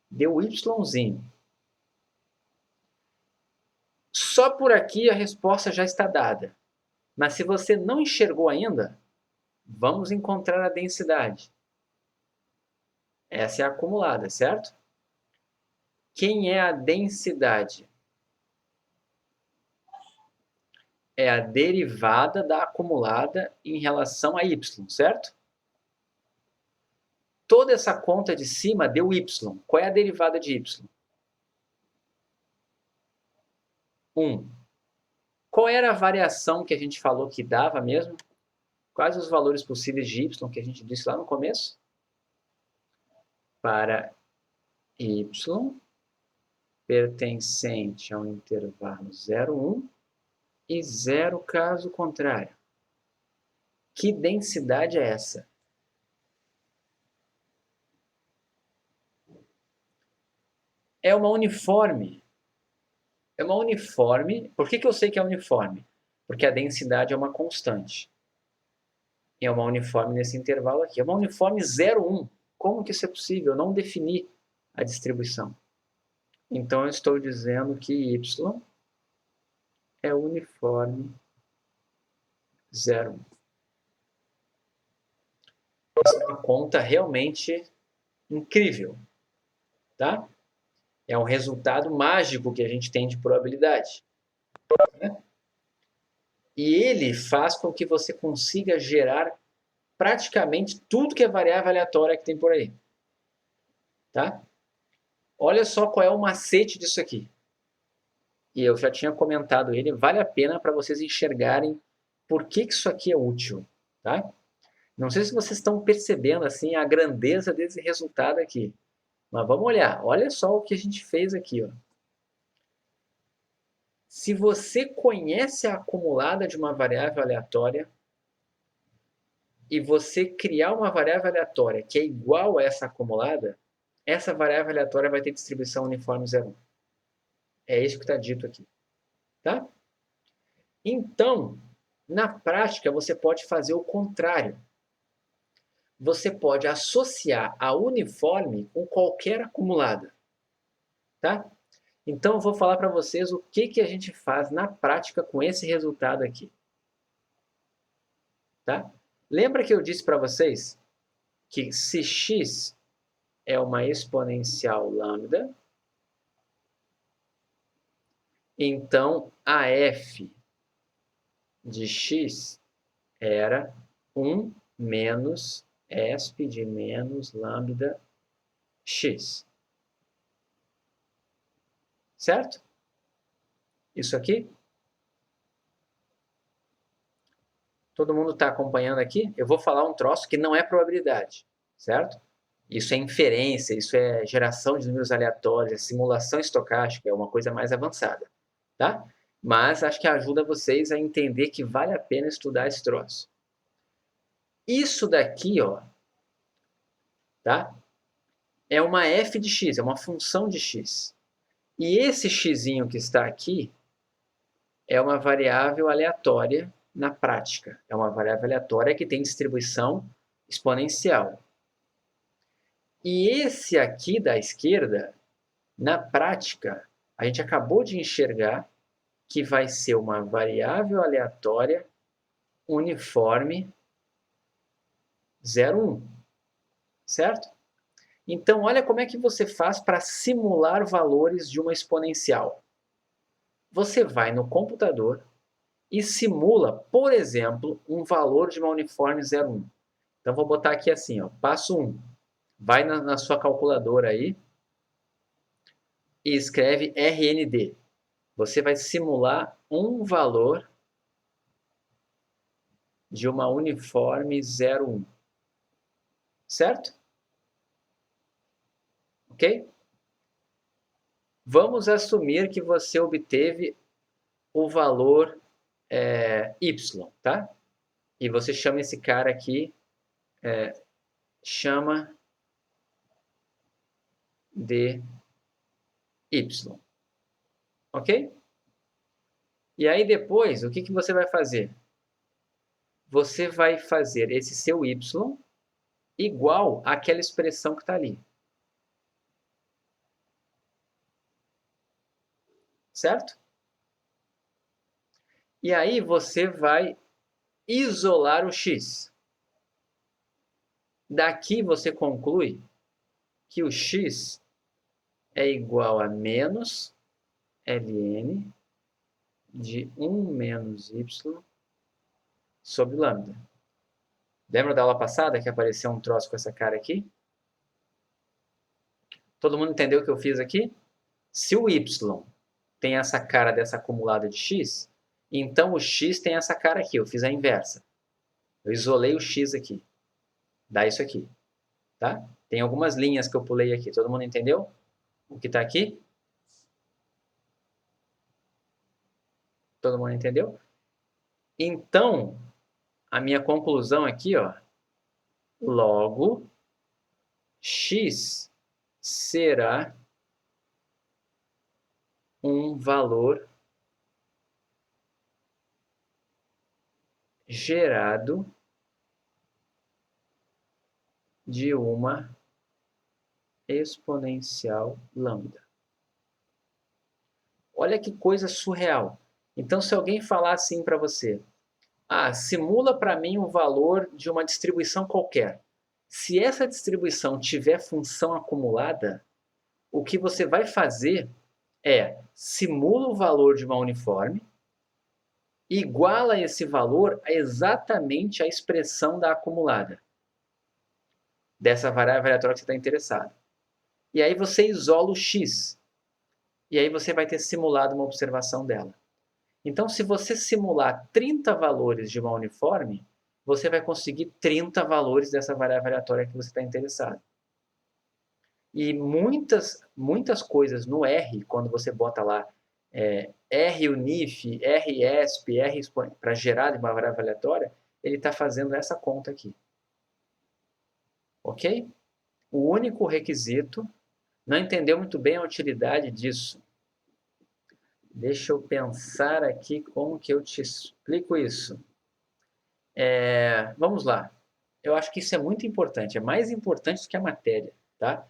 [SPEAKER 1] Deu Yzinho. Só por aqui a resposta já está dada. Mas se você não enxergou ainda, vamos encontrar a densidade. Essa é a acumulada, certo? Quem é a densidade? É a derivada da acumulada em relação a y, certo? Toda essa conta de cima deu y. Qual é a derivada de y? 1. Qual era a variação que a gente falou que dava mesmo? Quais os valores possíveis de y que a gente disse lá no começo? Para y pertencente ao intervalo 0, 1 e 0 caso contrário. Que densidade é essa? É uma uniforme. É uma uniforme. Por que eu sei que é uniforme? Porque a densidade é uma constante. E é uma uniforme nesse intervalo aqui. É uma uniforme 0, 1. Como que isso é possível? Eu não defini a distribuição. Então, eu estou dizendo que y é uniforme 0, 1. Essa é uma conta realmente incrível, tá? É um resultado mágico que a gente tem de probabilidade, né? E ele faz com que você consiga gerar praticamente tudo que é variável aleatória que tem por aí, tá? Olha só qual é o macete disso aqui. E eu já tinha comentado ele, vale a pena para vocês enxergarem por que isso aqui é útil, tá? Não sei se vocês estão percebendo assim a grandeza desse resultado aqui. Mas vamos olhar. Olha só o que a gente fez aqui, ó. Se você conhece a acumulada de uma variável aleatória e você criar uma variável aleatória que é igual a essa acumulada, essa variável aleatória vai ter distribuição uniforme 0,1. É isso que está dito aqui, tá? Então, na prática, você pode fazer o contrário. Você pode associar a uniforme com qualquer acumulada, tá? Então, eu vou falar para vocês o que a gente faz na prática com esse resultado aqui, tá? Lembra que eu disse para vocês que se x é uma exponencial lambda, então a f de x era 1 menos esp de menos lambda x. Certo? Isso aqui? Todo mundo está acompanhando aqui? Eu vou falar um troço que não é probabilidade, certo? Isso é inferência, isso é geração de números aleatórios, é simulação estocástica, é uma coisa mais avançada, tá? Mas acho que ajuda vocês a entender que vale a pena estudar esse troço. Isso daqui, ó, tá? É uma f de x, é uma função de x. E esse xzinho que está aqui é uma variável aleatória na prática. É uma variável aleatória que tem distribuição exponencial. E esse aqui da esquerda, na prática, a gente acabou de enxergar que vai ser uma variável aleatória uniforme 0, 1. Certo? Então, olha como é que você faz para simular valores de uma exponencial. Você vai no computador, e simula, por exemplo, um valor de uma uniforme 01. Então, vou botar aqui assim, ó, passo 1. Vai na sua calculadora aí e escreve RND. Você vai simular um valor de uma uniforme 01. Certo? Ok? Vamos assumir que você obteve o valor Y, tá? E você chama esse cara aqui, chama de Y. Ok? E aí depois, o que você vai fazer? Você vai fazer esse seu Y igual àquela expressão que está ali. Certo? E aí você vai isolar o x. Daqui você conclui que o x é igual a menos ln de 1 menos y sobre lambda. Lembra da aula passada que apareceu um troço com essa cara aqui? Todo mundo entendeu o que eu fiz aqui? Se o y tem essa cara dessa acumulada de x, então o x tem essa cara aqui. Eu fiz a inversa. Eu isolei o x aqui. Dá isso aqui. Tá? Tem algumas linhas que eu pulei aqui. Todo mundo entendeu o que está aqui? Todo mundo entendeu? Então, a minha conclusão aqui, ó, logo, x será um valor gerado de uma exponencial lambda. Olha que coisa surreal. Então, se alguém falar assim para você, simula para mim um valor de uma distribuição qualquer. Se essa distribuição tiver função acumulada, o que você vai fazer simula o valor de uma uniforme, iguala esse valor a exatamente a expressão da acumulada, dessa variável aleatória que você está interessado. E aí você isola o x. E aí você vai ter simulado uma observação dela. Então, se você simular 30 valores de uma uniforme, você vai conseguir 30 valores dessa variável aleatória que você está interessado. E muitas coisas no R, quando você bota lá RUnif, RESP, para gerar de uma variável aleatória, ele está fazendo essa conta aqui. Ok? O único requisito, não entendeu muito bem a utilidade disso. Deixa eu pensar aqui como que eu te explico isso. Vamos lá. Eu acho que isso é muito importante. É mais importante do que a matéria, tá?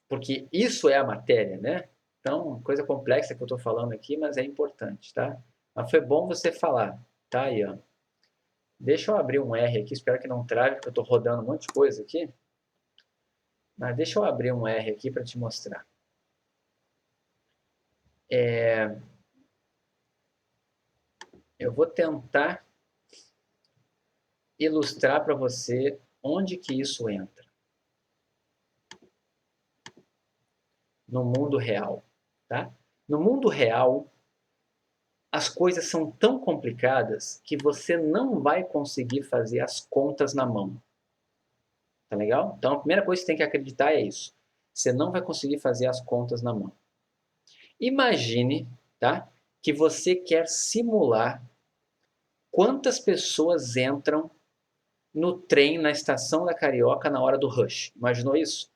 [SPEAKER 1] Porque isso é a matéria, né? Então, coisa complexa que eu estou falando aqui, mas é importante, tá? Mas foi bom você falar, tá, Ian? Deixa eu abrir um R aqui, espero que não trave, porque eu estou rodando um monte de coisa aqui. Mas deixa eu abrir um R aqui para te mostrar. Eu vou tentar ilustrar para você onde que isso entra no mundo real, tá? No mundo real, as coisas são tão complicadas que você não vai conseguir fazer as contas na mão. Tá legal? Então, a primeira coisa que você tem que acreditar é isso. Você não vai conseguir fazer as contas na mão. Imagine, tá, que você quer simular quantas pessoas entram no trem na estação da Carioca na hora do rush. Imaginou isso?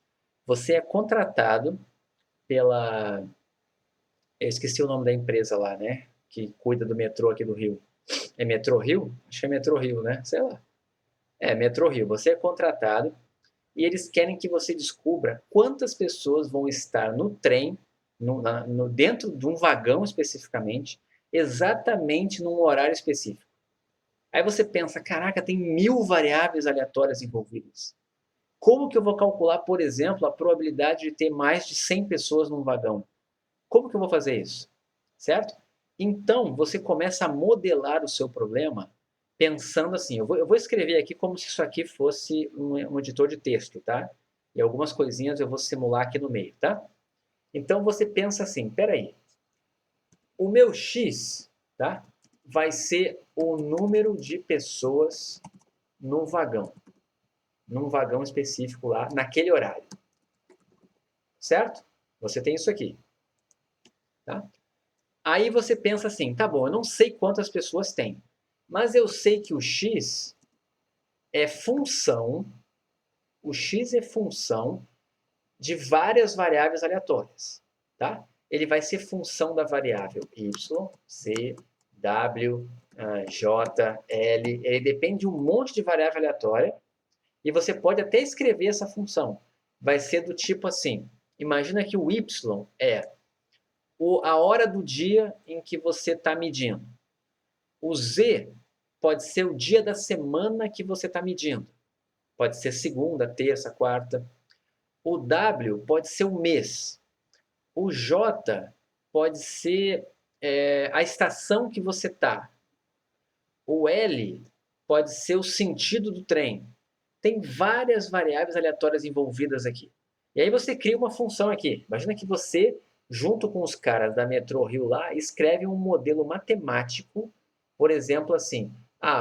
[SPEAKER 1] Você é contratado pela... Eu esqueci o nome da empresa lá, né? Que cuida do metrô aqui do Rio. É Metrô Rio? Acho que é Metrô Rio, né? Sei lá. É, Metrô Rio. Você é contratado e eles querem que você descubra quantas pessoas vão estar no trem, dentro de um vagão especificamente, exatamente num horário específico. Aí você pensa, caraca, tem 1000 variáveis aleatórias envolvidas. Como que eu vou calcular, por exemplo, a probabilidade de ter mais de 100 pessoas num vagão? Como que eu vou fazer isso? Certo? Então, você começa a modelar o seu problema pensando assim, eu vou escrever aqui como se isso aqui fosse um editor de texto, tá? E algumas coisinhas eu vou simular aqui no meio, tá? Então, você pensa assim, peraí, o meu X, tá? Vai ser o número de pessoas no vagão, num vagão específico lá, naquele horário, certo? Você tem isso aqui, tá? Aí você pensa assim, tá bom, eu não sei quantas pessoas tem, mas eu sei que o X é função, o X é função de várias variáveis aleatórias, tá? Ele vai ser função da variável y, z, w, j, l, ele depende de um monte de variável aleatória, e você pode até escrever essa função. Vai ser do tipo assim, imagina que o y é a hora do dia em que você está medindo. O z pode ser o dia da semana que você está medindo. Pode ser segunda, terça, quarta. O W pode ser o mês. O J pode ser a estação que você está. O L pode ser o sentido do trem. Tem várias variáveis aleatórias envolvidas aqui. E aí você cria uma função aqui. Imagina que você, junto com os caras da Metrô Rio lá, escreve um modelo matemático, por exemplo, assim,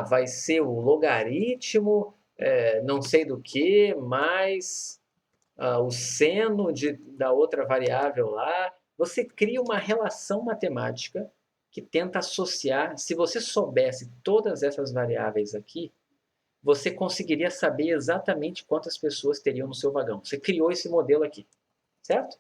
[SPEAKER 1] vai ser o logaritmo, não sei do que, mais o seno da outra variável lá. Você cria uma relação matemática que tenta associar. Se você soubesse todas essas variáveis aqui, você conseguiria saber exatamente quantas pessoas teriam no seu vagão. Você criou esse modelo aqui, certo?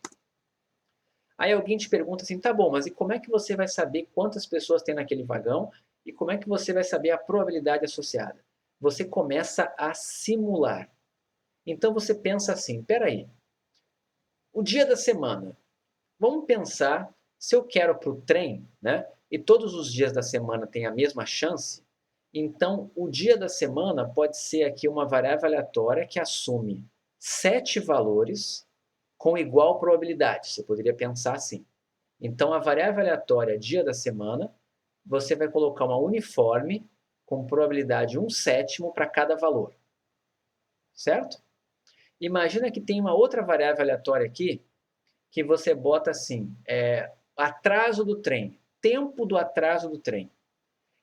[SPEAKER 1] Aí alguém te pergunta assim, tá bom, mas e como é que você vai saber quantas pessoas tem naquele vagão e como é que você vai saber a probabilidade associada? Você começa a simular. Então você pensa assim, peraí, o dia da semana, vamos pensar, se eu quero para o trem, né, e todos os dias da semana têm a mesma chance, então o dia da semana pode ser aqui uma variável aleatória que assume 7 valores com igual probabilidade. Você poderia pensar assim. Então a variável aleatória dia da semana, você vai colocar uma uniforme com probabilidade 1/7 para cada valor. Certo? Imagina que tem uma outra variável aleatória aqui que você bota assim, atraso do trem, tempo do atraso do trem.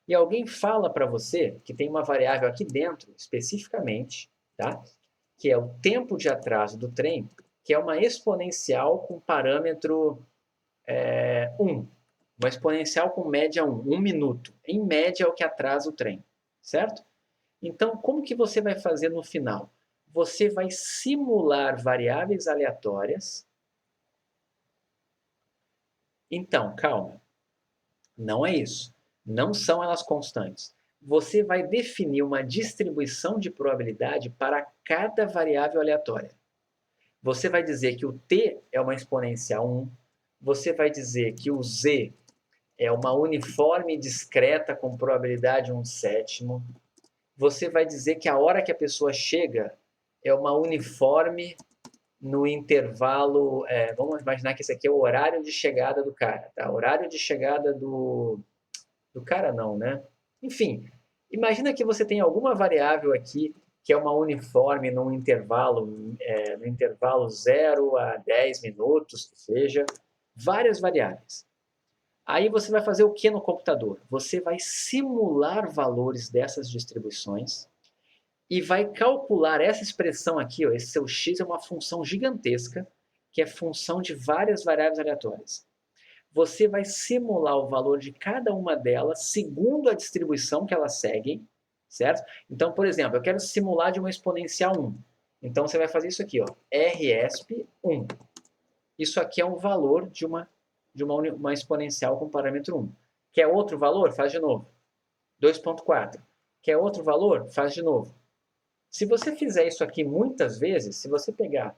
[SPEAKER 1] E alguém fala para você que tem uma variável aqui dentro, especificamente, tá? Que é o tempo de atraso do trem, que é uma exponencial com parâmetro 1. Uma exponencial com média 1 minuto. Em média é o que atrasa o trem, certo? Então, como que você vai fazer no final? Você vai simular variáveis aleatórias. Então, calma. Não é isso. Não são elas constantes. Você vai definir uma distribuição de probabilidade para cada variável aleatória. Você vai dizer que o t é uma exponencial 1, você vai dizer que o z é uma uniforme discreta com probabilidade 1/7, você vai dizer que a hora que a pessoa chega é uma uniforme no intervalo, vamos imaginar que esse aqui é o horário de chegada do cara, tá? Horário de chegada do cara não, né? Enfim, imagina que você tem alguma variável aqui que é uma uniforme no intervalo 0 a 10 minutos, que seja, várias variáveis. Aí você vai fazer o que no computador? Você vai simular valores dessas distribuições e vai calcular essa expressão aqui, ó, esse seu x é uma função gigantesca, que é função de várias variáveis aleatórias. Você vai simular o valor de cada uma delas segundo a distribuição que elas seguem, certo? Então, por exemplo, eu quero simular de uma exponencial 1. Então, você vai fazer isso aqui, ó, RESP 1. Isso aqui é um valor de uma exponencial com parâmetro 1. Quer outro valor? Faz de novo. 2.4. Quer outro valor? Faz de novo. Se você fizer isso aqui muitas vezes, se você pegar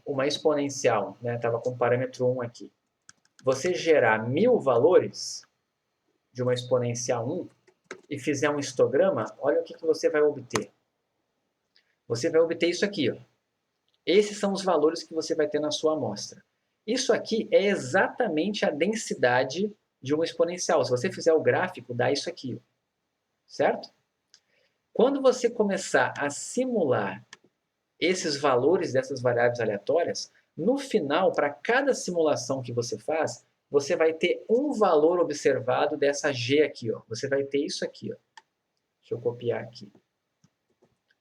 [SPEAKER 1] uma exponencial, né, estava com parâmetro 1 aqui, você gerar 1000 valores de uma exponencial 1 e fizer um histograma, olha o que você vai obter. Você vai obter isso aqui, ó. Esses são os valores que você vai ter na sua amostra. Isso aqui é exatamente a densidade de um exponencial. Se você fizer o gráfico, dá isso aqui, certo? Quando você começar a simular esses valores dessas variáveis aleatórias, no final, para cada simulação que você faz, você vai ter um valor observado dessa G aqui. Ó. Você vai ter isso aqui. Ó. Deixa eu copiar aqui.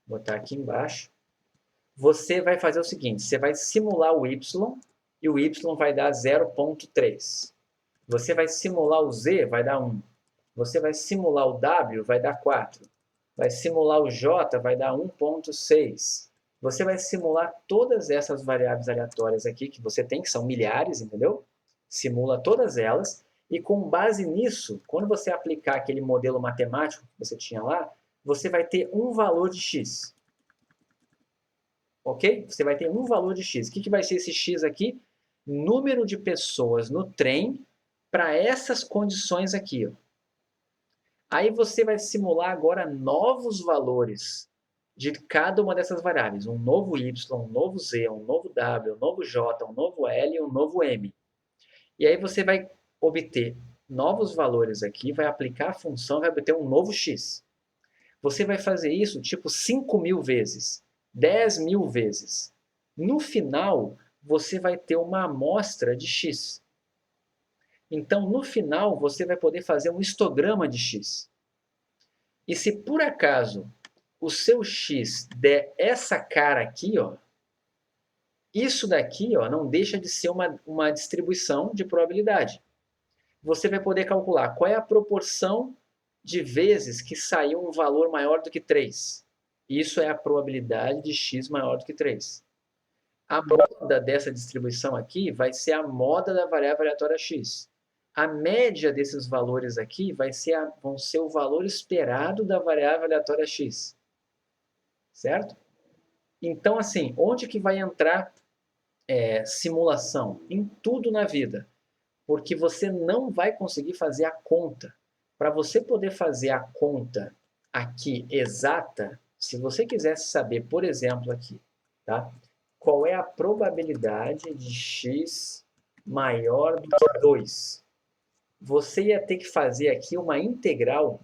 [SPEAKER 1] Vou botar aqui embaixo. Você vai fazer o seguinte, você vai simular o Y, e o Y vai dar 0,3. Você vai simular o Z, vai dar 1. Você vai simular o W, vai dar 4. Vai simular o J, vai dar 1,6. Você vai simular todas essas variáveis aleatórias aqui que você tem, que são milhares, entendeu? Simula todas elas, e com base nisso, quando você aplicar aquele modelo matemático que você tinha lá, você vai ter um valor de x. Ok? Você vai ter um valor de x. O que vai ser esse x aqui? Número de pessoas no trem para essas condições aqui. Ó. Aí você vai simular agora novos valores de cada uma dessas variáveis. Um novo y, um novo z, um novo w, um novo j, um novo l e um novo m. E aí você vai obter novos valores aqui, vai aplicar a função, vai obter um novo x. Você vai fazer isso tipo 5.000 vezes, 10.000 vezes. No final, você vai ter uma amostra de x. Então, no final, você vai poder fazer um histograma de x. E se por acaso o seu x der essa cara aqui, ó, isso daqui ó, não deixa de ser uma distribuição de probabilidade. Você vai poder calcular qual é a proporção de vezes que saiu um valor maior do que 3. Isso é a probabilidade de x maior do que 3. A moda dessa distribuição aqui vai ser a moda da variável aleatória x. A média desses valores aqui vão ser o valor esperado da variável aleatória x. Certo? Então, assim, onde que vai entrar simulação? Em tudo na vida. Porque você não vai conseguir fazer a conta. Para você poder fazer a conta aqui exata, se você quisesse saber, por exemplo, aqui, tá? Qual é a probabilidade de x maior do que 2? Você ia ter que fazer aqui uma integral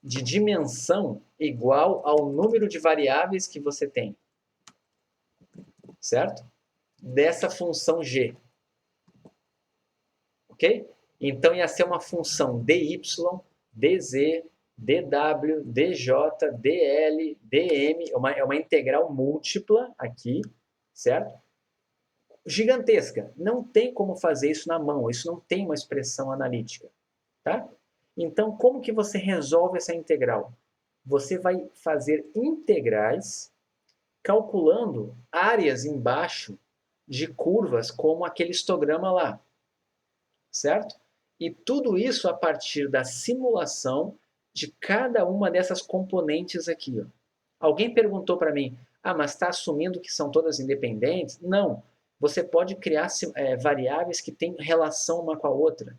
[SPEAKER 1] de dimensão igual ao número de variáveis que você tem. Certo? Dessa função g. Ok? Então ia ser uma função dy, dz, dw, dj, dl, dm, é uma integral múltipla aqui, certo? Gigantesca. Não tem como fazer isso na mão, isso não tem uma expressão analítica, tá? Então, como que você resolve essa integral? Você vai fazer integrais calculando áreas embaixo de curvas como aquele histograma lá, certo? E tudo isso a partir da simulação de cada uma dessas componentes aqui. Ó. Alguém perguntou para mim, mas está assumindo que são todas independentes? Não. Você pode criar variáveis que têm relação uma com a outra.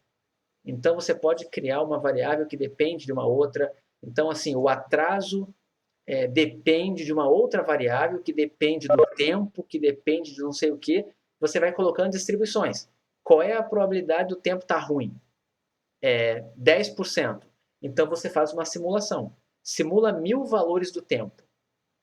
[SPEAKER 1] Então, você pode criar uma variável que depende de uma outra. Então, assim, o atraso depende de uma outra variável, que depende do tempo, que depende de não sei o quê. Você vai colocando distribuições. Qual é a probabilidade do tempo estar ruim? 10%. Então, você faz uma simulação. Simula 1000 valores do tempo.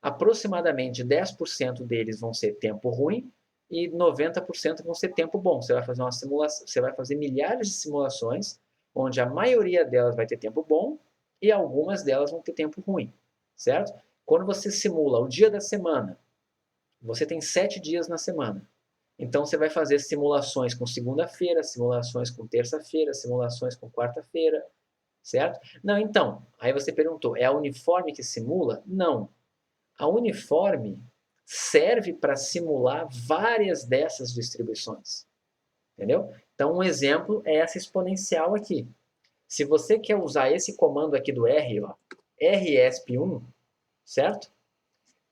[SPEAKER 1] Aproximadamente 10% deles vão ser tempo ruim e 90% vão ser tempo bom. Você vai fazer uma simulação, você vai fazer milhares de simulações, onde a maioria delas vai ter tempo bom e algumas delas vão ter tempo ruim, certo? Quando você simula o dia da semana, você tem 7 dias na semana. Então você vai fazer simulações com segunda-feira, simulações com terça-feira, simulações com quarta-feira, certo? Não, então, aí você perguntou, é a Uniform que simula? Não. A Uniform serve para simular várias dessas distribuições. Entendeu? Então, um exemplo é essa exponencial aqui. Se você quer usar esse comando aqui do R, ó, RESP1, certo?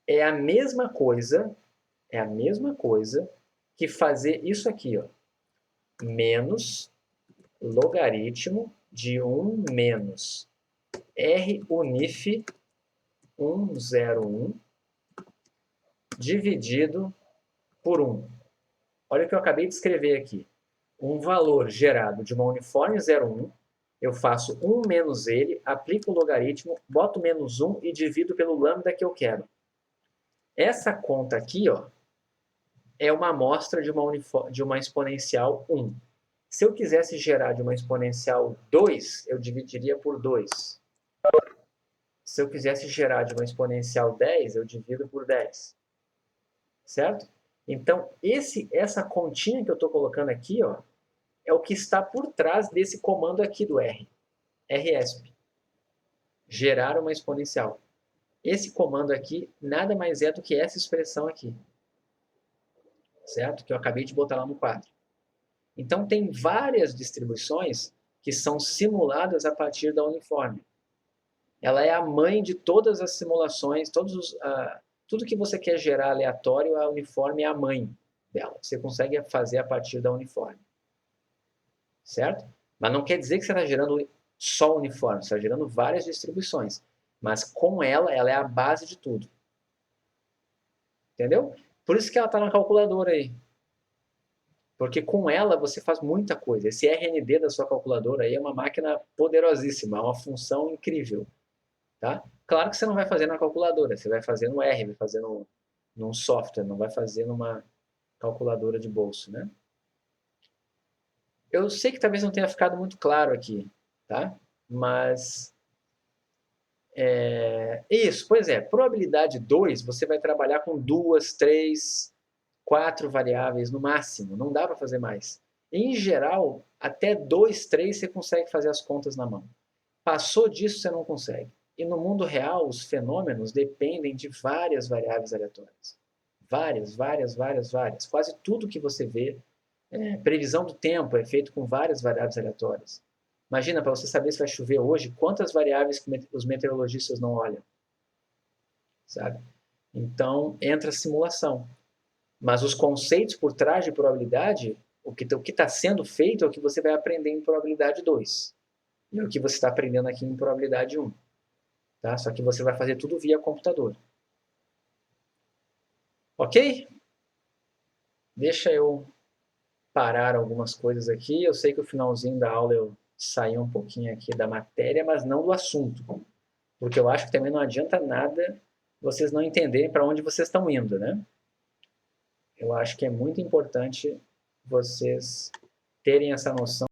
[SPEAKER 1] É a mesma coisa que fazer isso aqui, ó, menos logaritmo de 1 menos RUNIF 101 dividido por 1. Olha o que eu acabei de escrever aqui. um valor gerado de uma uniforme 0,1, eu faço 1 menos ele, aplico o logaritmo, boto menos 1 e divido pelo lambda que eu quero. Essa conta aqui, ó, é uma amostra de uma exponencial 1. Se eu quisesse gerar de uma exponencial 2, eu dividiria por 2. Se eu quisesse gerar de uma exponencial 10, eu divido por 10. Certo? Então, essa continha que eu estou colocando aqui, ó, é o que está por trás desse comando aqui do R. RESP. Gerar uma exponencial. Esse comando aqui nada mais é do que essa expressão aqui. Certo? Que eu acabei de botar lá no quadro. Então, tem várias distribuições que são simuladas a partir da uniforme. Ela é a mãe de todas as simulações, tudo que você quer gerar aleatório, a uniforme é a mãe dela. Você consegue fazer a partir da uniforme. Certo? Mas não quer dizer que você está gerando só uniforme, você está gerando várias distribuições. Mas com ela é a base de tudo. Entendeu? Por isso que ela está na calculadora aí. Porque com ela você faz muita coisa. Esse RND da sua calculadora aí é uma máquina poderosíssima, é uma função incrível. Tá? Claro que você não vai fazer na calculadora, você vai fazer no R, vai fazer num software, não vai fazer numa calculadora de bolso, né? Eu sei que talvez não tenha ficado muito claro aqui, tá? Mas isso, pois é, probabilidade 2, você vai trabalhar com 2, 3, 4 variáveis no máximo, não dá para fazer mais. Em geral, até 2, 3 você consegue fazer as contas na mão. Passou disso, você não consegue. E no mundo real, os fenômenos dependem de várias variáveis aleatórias. Várias, várias, várias, várias. Quase tudo que você vê, previsão do tempo é feito com várias variáveis aleatórias. Imagina, para você saber se vai chover hoje, quantas variáveis que os meteorologistas não olham. Sabe? Então, entra a simulação. Mas os conceitos por trás de probabilidade, o que está sendo feito é o que você vai aprender em probabilidade 2. E é o que você está aprendendo aqui em probabilidade 1. Tá? Só que você vai fazer tudo via computador. Ok? Deixa eu parar algumas coisas aqui. Eu sei que o finalzinho da aula eu saí um pouquinho aqui da matéria, mas não do assunto. Porque eu acho que também não adianta nada vocês não entenderem para onde vocês estão indo, né? Eu acho que é muito importante vocês terem essa noção